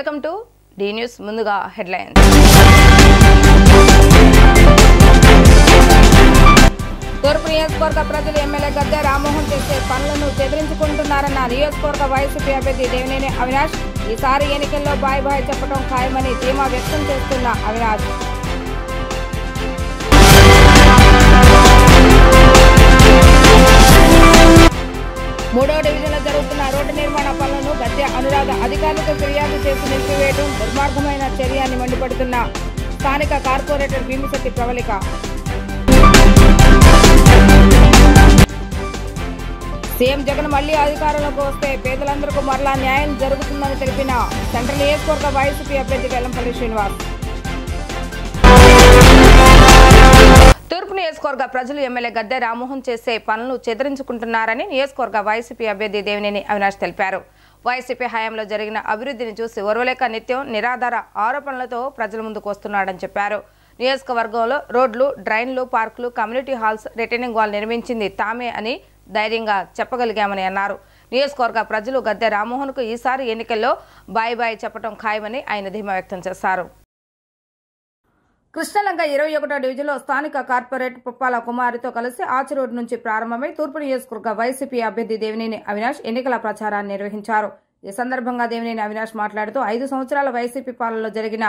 Welcome to the news. ముందుగా headlines. తూర్పు నియోజకవర్గ ప్రజలు ఎమ్మెల్యే గద్దె రామ్మోహన్ చేసే పనులను చెదిరించుకుంటున్నారన్న నియోజకవర్గ వైసీపీ అభ్యర్థి దేవినేని అవినాష్. ఈసారి ఎన్నికల్లో బాయ్ బాయ్ చెప్పడం ఖాయమని ధీమా వ్యక్తం చేస్తున్న అవినాష్. మూడో డివిజన్లో జరుగుతున్న రోడ్డు నిర్మాణ పనులను గద్దె అనురాధ అధికారులకు ఫిర్యాదు చేసి నిలిపివేయడం దుర్మార్గమైన చర్య అని మండిపడుతున్న స్థానిక కార్పొరేటర్ భీమిశెట్టి ప్రవళిక. సీఎం జగన్ మళ్లీ అధికారంలోకి వస్తే పేదలందరికీ మరలా న్యాయం జరుగుతుందని తెలిపిన సెంట్రల్ నియోజకవర్గ వైసీపీ అభ్యర్థి వెల్లంపల్లి శ్రీనివాస్. తూర్పు నియోజకవర్గ ప్రజలు ఎమ్మెల్యే గద్దె రామ్మోహన్ చేసే పనులు చెదిరించుకుంటున్నారని నియోజకవర్గ వైసీపీ అభ్యర్థి దేవినేని అవినాష్ తెలిపారు. వైసీపీ హయాంలో జరిగిన అభివృద్ధిని చూసి ఓర్వలేక నిత్యం నిరాధార ఆరోపణలతో ప్రజల ముందుకు వస్తున్నాడని చెప్పారు. నియోజకవర్గంలో రోడ్లు, డ్రైన్లు, పార్కులు, కమ్యూనిటీ హాల్స్, రిటైనింగ్ వాల్ నిర్మించింది తామే అని ధైర్యంగా చెప్పగలిగామని అన్నారు. నియోజకవర్గ ప్రజలు గద్దె రామ్మోహన్కు ఈసారి ఎన్నికల్లో బాయ్ బాయ్ చెప్పడం ఖాయమని ఆయన ధీమా వ్యక్తం చేశారు. కృష్ణలంక 21వ డివిజన్లో స్థానిక కార్పొరేట్ పుప్పాల కుమారితో కలిసి ఆచి రోడ్డు నుంచి ప్రారంభమై తూర్పు నియోజకవర్గ వైసీపీ అభ్యర్థి దేవినేని అవినాష్ ఎన్నికల ప్రచారాన్ని నిర్వహించారు. ఈ సందర్భంగా దేవినేని అవినాష్ మాట్లాడుతూ 5 సంవత్సరాల వైసీపీ పాలనలో జరిగిన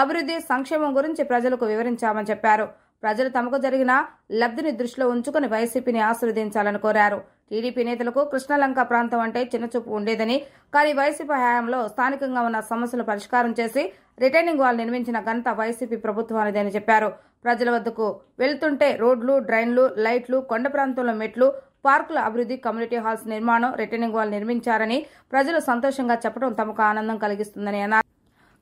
అభివృద్ధి, సంక్షేమం గురించి ప్రజలకు వివరించామని చెప్పారు. ప్రజలు తమకు జరిగిన లబ్ధిని దృష్టిలో ఉంచుకుని వైసీపీని ఆశీర్వదించాలని కోరారు. టీడీపీ నేతలకు కృష్ణలంక ప్రాంతం అంటే చిన్నచూపు ఉండేదని, కానీ వైసీపీ హయాంలో స్థానికంగా ఉన్న సమస్యలు పరిష్కారం చేసి రిటైనింగ్ వాల్ నిర్మించిన ఘనత వైసీపీ ప్రభుత్వానిదని చెప్పారు. ప్రజల వద్దకు వెళ్తుంటే రోడ్లు, డ్రైన్లు, లైట్లు, కొండ ప్రాంతంలో మెట్లు, పార్కుల అభివృద్ధి, కమ్యూనిటీ హాల్స్ నిర్మాణం, రిటైనింగ్ వాల్ నిర్మించారని ప్రజలు సంతోషంగా చెప్పడం తమకు ఆనందం కలిగిస్తుందని అన్నారు.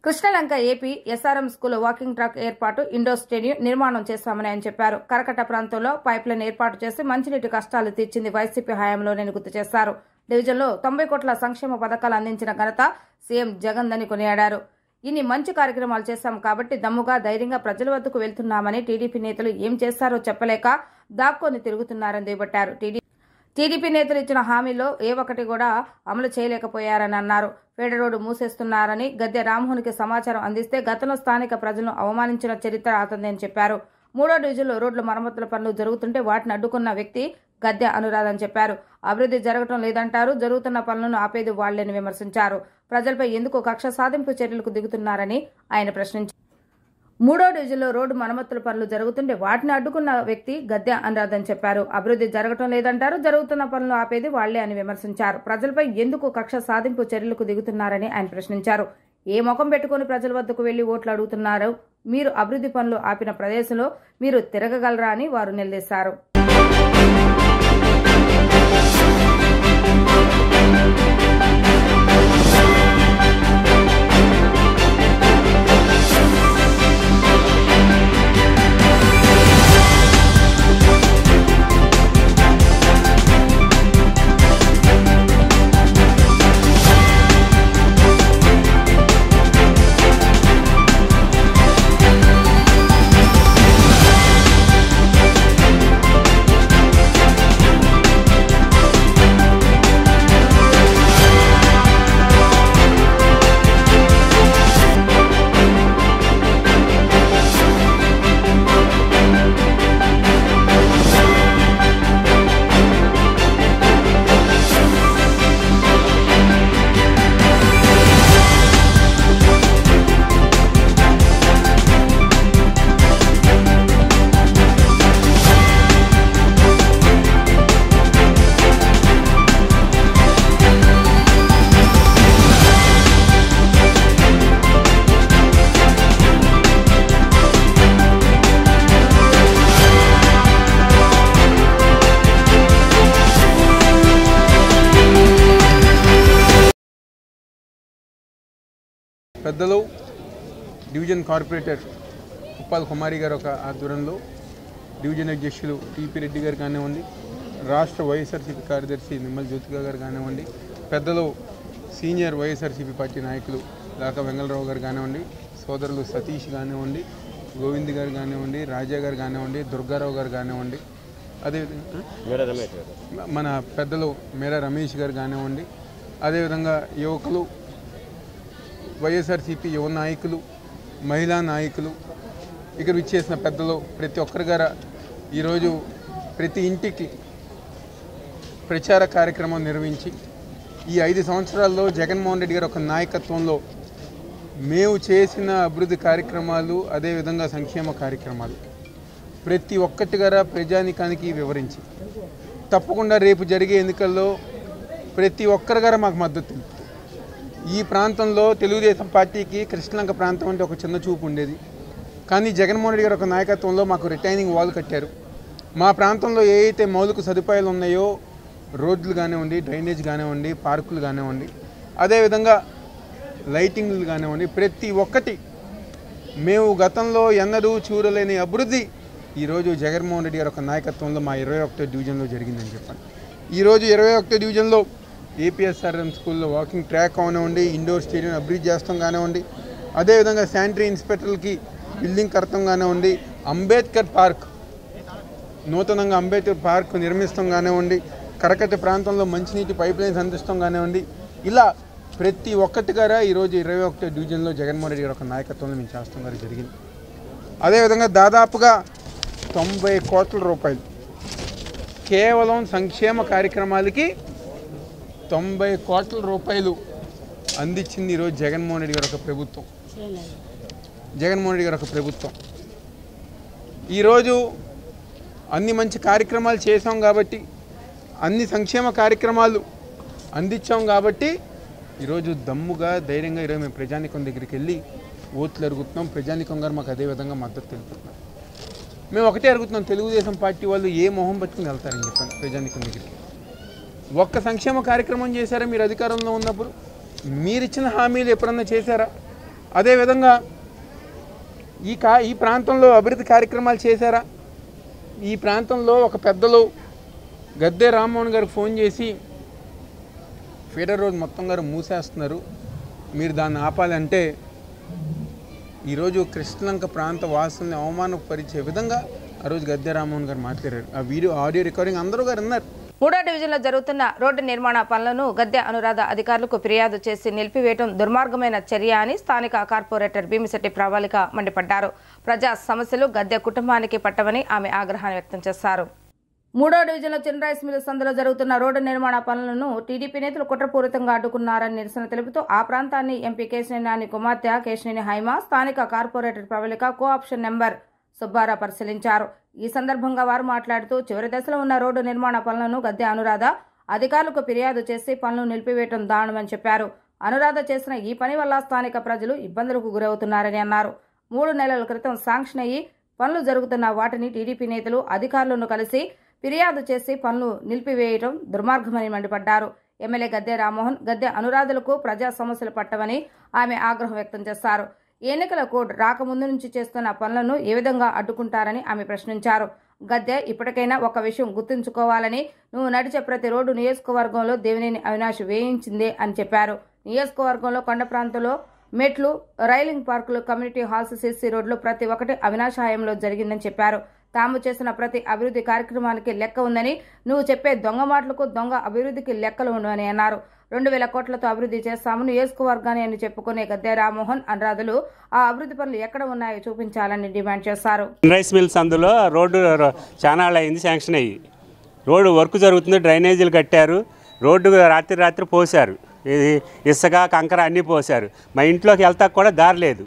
Krishnalanka AP SRM school walking track ఏర్పాటు, ఇండోర్ స్టేడియం నిర్మాణం చేశామని ఆయన చెప్పారు. కరకట్ట ప్రాంతంలో పైప్లైన్ ఏర్పాటు చేసి మంచినీటి కష్టాలు తీర్చింది వైసీపీ హయాంలోనే గుర్తు చేశారు. డివిజన్లో 90 కోట్ల సంక్షేమ పథకాలు అందించిన ఘనత సీఎం జగన్ దని కొనియాడారు. ఇన్ని మంచి కార్యక్రమాలు చేశాం కాబట్టి దమ్ముగా, ధైర్యంగా ప్రజల వద్దకు వెళ్తున్నామని, టీడీపీ నేతలు ఏం చేస్తారో చెప్పలేక దాక్కొని తిరుగుతున్నారని దుయ్యబట్టారు. టీడీపీ నేతలు ఇచ్చిన హామీలో ఏ ఒక్కటి కూడా అమలు చేయలేకపోయారని అన్నారు. ఫెడరల్ రోడ్డు మూసేస్తున్నారని గద్దె రామ్మోహన్కి సమాచారం అందిస్తే గతంలో స్థానిక ప్రజలను అవమానించిన చరిత్ర అతనిదని చెప్పారు. 3వ డివిజన్లో రోడ్ల మరమ్మతుల పనులు జరుగుతుంటే వాటిని అడ్డుకున్న వ్యక్తి గద్దె అనురాధ అని చెప్పారు. అభివృద్ధి జరగటం లేదంటారు, జరుగుతున్న పనులను ఆపేది వాళ్లేని విమర్శించారు. ప్రజలపై ఎందుకు కక్ష సాధింపు చర్యలకు దిగుతున్నారని ఆయన ప్రశ్నించారు. 3వ డివిజన్లో రోడ్డు మరమ్మతుల పనులు జరుగుతుంటే వాటిని అడ్డుకున్న వ్యక్తి గద్దె అనురాధ అని చెప్పారు. అభివృద్ధి జరగటం లేదంటారు, జరుగుతున్న పనులు ఆపేది వాళ్లే అని విమర్శించారు. ప్రజలపై ఎందుకు కక్ష సాధింపు చర్యలకు దిగుతున్నారని ఆయన ప్రశ్నించారు. ఏ ముఖం పెట్టుకుని ప్రజల వద్దకు వెళ్లి ఓట్లు అడుగుతున్నారు? మీరు అభివృద్ధి పనులు ఆపిన ప్రదేశంలో మీరు తిరగగలరా అని వారు నిలదీశారు. పెద్దలు డివిజన్ కార్పొరేటర్ పుప్పాల కుమారి గారు ఒక ఆధ్వర్యంలో డివిజన్ అధ్యక్షులు టీపీ రెడ్డి గారు కానివ్వండి, రాష్ట్ర వైఎస్ఆర్సీపీ కార్యదర్శి నిమ్మల జ్యోతిక గారు కానివ్వండి, పెద్దలు సీనియర్ వైఎస్ఆర్సీపీ పార్టీ నాయకులు దాకా వెంగళరావు గారు కానివ్వండి, సోదరులు సతీష్ కానివ్వండి, గోవింద్ గారు కానివ్వండి, రాజా గారు కానివ్వండి, దుర్గారావు గారు కానివ్వండి, అదేవిధంగా మన పెద్దలు మేరా రమేష్ గారు కానివ్వండి, అదేవిధంగా యువకులు వైఎస్ఆర్సీపీ యువ నాయకులు, మహిళా నాయకులు, ఇక్కడ విచ్చేసిన పెద్దలు ప్రతి ఒక్కరి గారు ఈరోజు ప్రతి ఇంటికి ప్రచార కార్యక్రమం నిర్వహించి ఈ 5 సంవత్సరాల్లో జగన్మోహన్ రెడ్డి గారి ఒక నాయకత్వంలో మేము చేసిన అభివృద్ధి కార్యక్రమాలు, అదేవిధంగా సంక్షేమ కార్యక్రమాలు ప్రతి ఒక్కటి గారా ప్రజానికానికి వివరించి తప్పకుండా రేపు జరిగే ఎన్నికల్లో ప్రతి ఒక్కరి గారా మాకు మద్దతు తెలుపుతుంది. ఈ ప్రాంతంలో తెలుగుదేశం పార్టీకి కృష్ణలంక ప్రాంతం అంటే ఒక చిన్న చూపు ఉండేది. కానీ జగన్మోహన్ రెడ్డి గారి ఒక నాయకత్వంలో మాకు రిటైనింగ్ వాల్ కట్టారు. మా ప్రాంతంలో ఏ అయితే మౌలిక సదుపాయాలు ఉన్నాయో, రోడ్లు కానివ్వండి, డ్రైనేజ్ కానివ్వండి, పార్కులు కానివ్వండి, అదేవిధంగా లైటింగ్లు కానివ్వండి, ప్రతి ఒక్కటి మేము గతంలో ఎన్నడూ చూడలేని అభివృద్ధి ఈరోజు జగన్మోహన్ రెడ్డి గారి ఒక నాయకత్వంలో మా 21వ డివిజన్లో జరిగిందని చెప్పండి. ఈరోజు 21వ డివిజన్లో ఏపీఎస్ఆర్ఎం స్కూల్లో వాకింగ్ ట్రాక్ కానివ్వండి, ఇండోర్ స్టేడియం అభివృద్ధి చేస్తాం కానివ్వండి, అదేవిధంగా శానిటరీ ఇన్స్పెక్టర్లకి బిల్డింగ్ కడతాం కానివ్వండి, అంబేద్కర్ పార్క్ నూతనంగా అంబేద్కర్ పార్క్ నిర్మిస్తాం కానివ్వండి, కరకట్ట ప్రాంతంలో మంచినీటి పైప్ లైన్స్ అందిస్తాం కానివ్వండి, ఇలా ప్రతి ఒక్కటి గారా ఈరోజు 21వ డివిజన్లో జగన్మోహన్ రెడ్డి గారి ఒక నాయకత్వంలో మేము చేస్తాం గారు జరిగింది. అదేవిధంగా దాదాపుగా 90 కోట్ల రూపాయలు కేవలం సంక్షేమ కార్యక్రమాలకి 90 కోట్ల రూపాయలు అందించింది ఈరోజు జగన్మోహన్ రెడ్డి గారి ఒక ప్రభుత్వం. జగన్మోహన్ రెడ్డి గారి ఒక ప్రభుత్వం ఈరోజు అన్ని మంచి కార్యక్రమాలు చేసాం కాబట్టి, అన్ని సంక్షేమ కార్యక్రమాలు అందించాం కాబట్టి ఈరోజు దమ్ముగా ధైర్యంగా ఈరోజు మేము ప్రజానికం దగ్గరికి వెళ్ళి ఓట్లు అడుగుతున్నాం. ప్రజానికం గారు మాకు అదేవిధంగా మద్దతు తెలుపుతున్నాం. మేము ఒకటే అడుగుతున్నాం, తెలుగుదేశం పార్టీ వాళ్ళు ఏ మొహం పట్టుకుని వెళ్తారని చెప్పాను ప్రజానికం దగ్గరికి. ఒక్క సంక్షేమ కార్యక్రమం చేశారా మీరు అధికారంలో ఉన్నప్పుడు? మీరిచ్చిన హామీలు ఎప్పుడన్నా చేశారా? అదేవిధంగా ఈ ప్రాంతంలో అభివృద్ధి కార్యక్రమాలు చేశారా? ఈ ప్రాంతంలో ఒక పెద్దలు గద్దె రామ్మోహన్ గారికి ఫోన్ చేసి ఫీడర్ రోడ్ మొత్తం గారు మూసేస్తున్నారు, మీరు దాన్ని ఆపాలంటే ఈరోజు కృష్ణలంక ప్రాంత వాసుల్ని అవమానపరిచే విధంగా ఆ రోజు గద్దె రామ్మోహన్ గారు మాట్లాడారు. ఆ ఆడియో రికార్డింగ్ అందరూ గారు ఉన్నారు. 3వ డివిజన్లో జరుగుతున్న రోడ్డు నిర్మాణ పనులను గద్దె అనురాధ అధికారులకు ఫిర్యాదు చేసి నిలిపివేయడం దుర్మార్గమైన చర్య అని స్థానిక కార్పొరేటర్ భీమిశెట్టి ప్రవళిక మండిపడ్డారు. ప్రజా సమస్యలు గద్దె కుటుంబానికి పట్టవని ఆమె ఆగ్రహాన్ని వ్యక్తం చేశారు. 3వ డివిజన్లో చిన్న రైస్ మిల్ సందులో జరుగుతున్న రోడ్డు నిర్మాణ పనులను టీడీపీ నేతలు కుట్రపూరితంగా అడ్డుకున్నారని నిరసన తెలుపుతూ ఆ ప్రాంతాన్ని ఎంపీ కేశినేని నాని కుమార్తె కేశినేని హైమ, స్థానిక corporator Pravallika cooption number Subbarao పరిశీలించారు. ఈ సందర్భంగా వారు మాట్లాడుతూ చివరి దశలో ఉన్న రోడ్డు నిర్మాణ పనులను గద్దె అనురాధ అధికారులకు ఫిర్యాదు చేసి పనులు నిలిపివేయడం దారుణమని చెప్పారు. అనురాధ చేసిన ఈ పని వల్ల స్థానిక ప్రజలు ఇబ్బందులకు గురవుతున్నారని అన్నారు. 3 నెలల క్రితం శాంక్షన్ అయ్యి పనులు జరుగుతున్న వాటిని టీడీపీ నేతలు అధికారులను కలిసి ఫిర్యాదు చేసి పనులు నిలిపివేయడం దుర్మార్గమని మండిపడ్డారు. ఎమ్మెల్యే గద్దె రామ్మోహన్, గద్దె అనురాధలకు ప్రజా సమస్యలు పట్టవని ఆమె ఆగ్రహం వ్యక్తం చేశారు. ఎన్నికల కోడ్ రాకముందు నుంచి చేస్తున్న పనులను ఏ విధంగా అడ్డుకుంటారని ఆమె ప్రశ్నించారు. గద్దె ఇప్పటికైనా ఒక విషయం గుర్తుంచుకోవాలని, నువ్వు నడిచే ప్రతి రోడ్డు నియోజకవర్గంలో దేవినేని అవినాష్ వేయించిందే అని చెప్పారు. నియోజకవర్గంలో కొండ ప్రాంతంలో మెట్లు, రైలింగ్ పార్కులు, కమ్యూనిటీ హాల్స్, సిసి రోడ్లు ప్రతి ఒక్కటి అవినాష్ హయాంలో జరిగిందని చెప్పారు. తాము చేసిన ప్రతి అభివృద్ధి కార్యక్రమానికి లెక్క ఉందని, నువ్వు చెప్పే దొంగ మాటలకు దొంగ అభివృద్ధికి లెక్కలు ఉండవని అన్నారు. 2000 కోట్లతో అభివృద్ధి చేస్తాము నియోజకవర్గాన్ని అని చెప్పుకునే గద్దె రామ్మోహన్, అనురాధలు ఆ అభివృద్ధి పనులు ఎక్కడ ఉన్నాయో చూపించాలని డిమాండ్ చేశారు. రైస్ మిల్స్ అందులో రోడ్డు చాలా అయింది, శాంక్షన్ అయ్యి రోడ్డు వర్క్ జరుగుతుంది, డ్రైనేజీలు కట్టారు, రోడ్డు రాత్రి పోసారు, ఇది ఇసుక కంకర అన్నీ పోసారు. మా ఇంట్లోకి వెళ్తా కూడా దారి లేదు.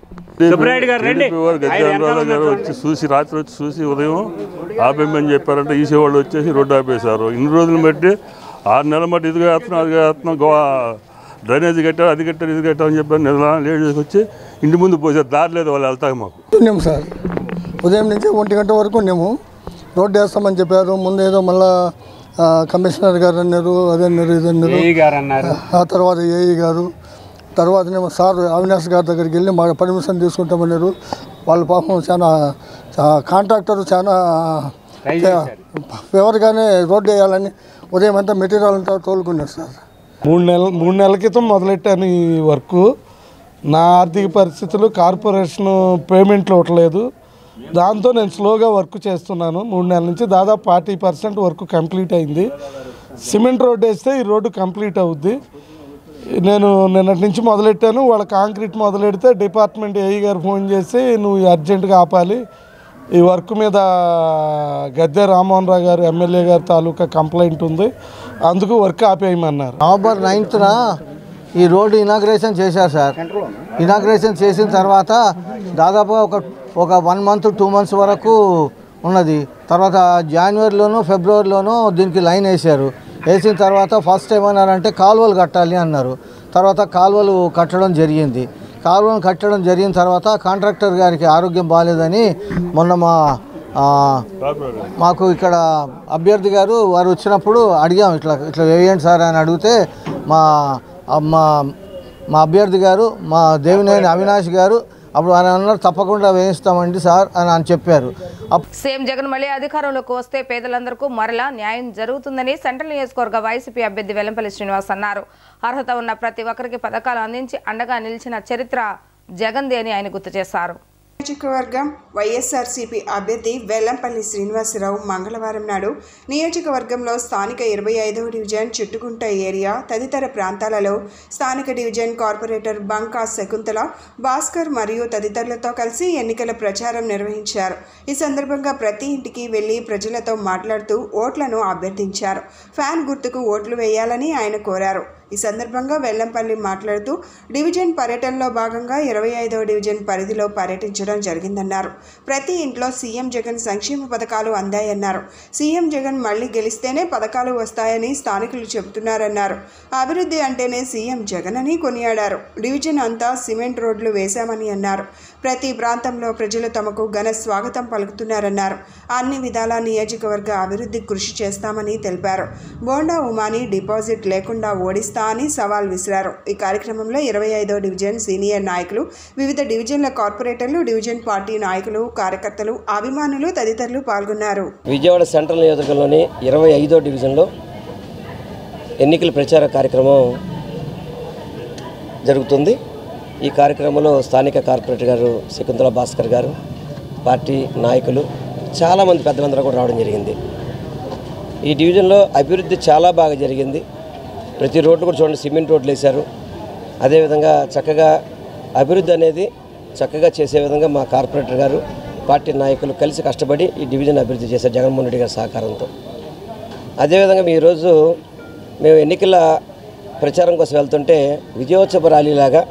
చూసి రాత్రి వచ్చి చూసి ఉదయం ఆపేమని చెప్పారంటే ఈసీ వాళ్ళు వచ్చేసి రోడ్డు ఆపేశారు. ఇన్ని రోజులు బట్టి 6 నెలల బట్టి ఇదిగా వేస్తున్నాం అది వేస్తున్నాం, డ్రైనేజ్ కట్టారు, అది కట్టారు, ఇది కట్టారని చెప్పారు. లేట్ చేసి వచ్చి ఇంటి ముందు పోసారు, దారి లేదు వాళ్ళు వెళ్తాయి. మాకు ఉన్నాము సార్, ఉదయం నుంచి 1 గంట వరకు ఉన్నాము. రోడ్డు వేస్తామని చెప్పారు. ముందు ఏదో మళ్ళా కమిషనర్ గారు అన్నారు, అదన్నారు, ఇదన్నారు. ఆ తర్వాత ఏఈ గారు, తర్వాతనేమో సార్ అవినాష్ గారి దగ్గరికి వెళ్ళి మా పర్మిషన్ తీసుకుంటామన్నారు. వాళ్ళ పాపం చాలా కాంట్రాక్టర్ చాలా ఎవరిగానే రోడ్డు వేయాలని ఉదయం అంతా మెటీరియల్ అంతా తోలుకున్నారు సార్. 3 నెలల క్రితం మొదలెట్టాను ఈ వర్క్. నా ఆర్థిక పరిస్థితులు కార్పొరేషన్ పేమెంట్లు ఇవ్వట్లేదు, దాంతో నేను స్లోగా వర్క్ చేస్తున్నాను. 3 నెలల నుంచి దాదాపు 40% వర్క్ కంప్లీట్ అయింది. సిమెంట్ రోడ్డు వేస్తే ఈ రోడ్డు కంప్లీట్ అవుద్ది. నేను నిన్నటి నుంచి మొదలెట్టాను. వాళ్ళ కాంక్రీట్ మొదలెడితే డిపార్ట్మెంట్ ఏఈ గారు ఫోన్ చేసి నువ్వు అర్జెంటుగా ఆపాలి, ఈ వర్క్ మీద గద్దె రామ్మోహన్ రావు గారు ఎమ్మెల్యే గారి తాలూకా కంప్లైంట్ ఉంది, అందుకు వర్క్ ఆపేయమన్నారు. నవంబర్ 9న ఈ రోడ్డు ఇనాగ్రేషన్ చేశారు సార్. ఇనాగ్రేషన్ చేసిన తర్వాత దాదాపుగా ఒక 1 month 2 months వరకు ఉన్నది. తర్వాత జనవరిలోనూ ఫిబ్రవరిలోనూ దీనికి లైన్ వేశారు. వేసిన తర్వాత ఫస్ట్ ఏమన్నారంటే కాలువలు కట్టాలి అన్నారు. తర్వాత కాలువలు కట్టడం జరిగింది. కాలువలు కట్టడం జరిగిన తర్వాత కాంట్రాక్టర్ గారికి ఆరోగ్యం బాగాలేదని మొన్న మాకు ఇక్కడ అభ్యర్థి గారు వారు వచ్చినప్పుడు అడిగాం, ఇట్లా వేయండి సార్ అని అడిగితే మా అభ్యర్థి గారు మా దేవినేని అవినాష్ గారు అప్పుడు ఆయన అన్నారు తప్పకుండా వేయిస్తామండి సార్ అని చెప్పారు. సీఎం జగన్ మళ్ళీ అధికారంలోకి వస్తే పేదలందరికీ మరలా న్యాయం జరుగుతుందని సెంట్రల్ నియోజకవర్గ వైసీపీ అభ్యర్థి వెల్లంపల్లి శ్రీనివాస్ అన్నారు. అర్హత ఉన్న ప్రతి ఒక్కరికి పథకాలు అందించి అండగా నిలిచిన చరిత్ర జగన్ది అని ఆయన గుర్తు చేశారు. నియోజకవర్గం వైఎస్ఆర్సీపీ అభ్యర్థి వెల్లంపల్లి శ్రీనివాసరావు మంగళవారం నాడు నియోజకవర్గంలో స్థానిక 25వ డివిజన్ చుట్టుకుంట ఏరియా తదితర ప్రాంతాలలో స్థానిక డివిజన్ కార్పొరేటర్ బంకా శకుంతల, భాస్కర్ మరియు తదితరులతో కలిసి ఎన్నికల ప్రచారం నిర్వహించారు. ఈ సందర్భంగా ప్రతి ఇంటికి వెళ్లి ప్రజలతో మాట్లాడుతూ ఓట్లను అభ్యర్థించారు. ఫ్యాన్ గుర్తుకు ఓట్లు వేయాలని ఆయన కోరారు. ఈ సందర్భంగా వెల్లంపల్లి మాట్లాడుతూ డివిజన్ పర్యటనలో భాగంగా 25వ డివిజన్ పరిధిలో పర్యటించడం జరిగిందన్నారు. ప్రతి ఇంట్లో సీఎం జగన్ సంక్షేమ పథకాలు అందాయన్నారు. సీఎం జగన్ మళ్లీ గెలిస్తేనే పథకాలు వస్తాయని స్థానికులు చెబుతున్నారన్నారు. అభివృద్ధి అంటేనే సీఎం జగన్ అని కొనియాడారు. డివిజన్ అంతా సిమెంట్ రోడ్లు వేశామని అన్నారు. ప్రతి ప్రాంతంలో ప్రజలు తమకు ఘన స్వాగతం పలుకుతున్నారన్నారు. అన్ని విధాల నియోజకవర్గ అభివృద్ధి కృషి చేస్తామని తెలిపారు. బోండా ఉమాని డిపాజిట్ లేకుండా ఓడిస్తా అని సవాల్ విసిరారు. ఈ కార్యక్రమంలో 25వ డివిజన్ సీనియర్ నాయకులు, వివిధ డివిజన్ల కార్పొరేటర్లు, డివిజన్ పార్టీ నాయకులు, కార్యకర్తలు, అభిమానులు తదితరులు పాల్గొన్నారు. విజయవాడ సెంట్రల్ నియోజకవర్గంలోని 25వ డివిజన్లో ఎన్నికల ప్రచార కార్యక్రమం జరుగుతుంది. ఈ కార్యక్రమంలో స్థానిక కార్పొరేటర్ గారు శకుంతల భాస్కర్ గారు, పార్టీ నాయకులు, చాలామంది పెద్దలందరూ కూడా రావడం జరిగింది. ఈ డివిజన్లో అభివృద్ధి చాలా బాగా జరిగింది. ప్రతి రోడ్డు కూడా చూడండి సిమెంట్ రోడ్లు వేశారు. అదేవిధంగా చక్కగా అభివృద్ధి అనేది చక్కగా చేసే విధంగా మా కార్పొరేటర్ గారు, పార్టీ నాయకులు కలిసి కష్టపడి ఈ డివిజన్ అభివృద్ధి చేశారు జగన్మోహన్ రెడ్డి గారి సహకారంతో. అదేవిధంగా ఈరోజు మేము ఎన్నికల ప్రచారం కోసం వెళ్తుంటే విజయోత్సవ ర్యాలీలాగా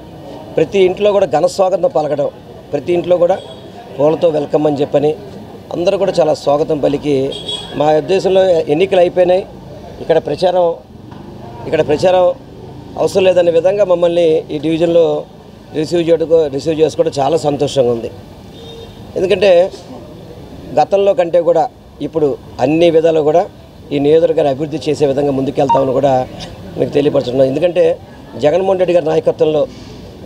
ప్రతి ఇంట్లో కూడా ఘన స్వాగతం పలకడం, ప్రతి ఇంట్లో కూడా పూలతో వెల్కమ్ అని చెప్పని అందరూ కూడా చాలా స్వాగతం పలికి మా ఉద్దేశంలో ఎన్నికలు అయిపోయినాయి, ఇక్కడ ప్రచారం అవసరం లేదనే విధంగా మమ్మల్ని ఈ డివిజన్లో రిసీవ్ చేసుకోవడం చాలా సంతోషంగా ఉంది. ఎందుకంటే గతంలో కంటే కూడా ఇప్పుడు అన్ని విధాలు కూడా ఈ నియోజకవర్గాన్ని అభివృద్ధి చేసే విధంగా ముందుకెళ్తామని కూడా మీకు తెలియపరుచున్నాం. ఎందుకంటే జగన్మోహన్ రెడ్డి గారి నాయకత్వంలో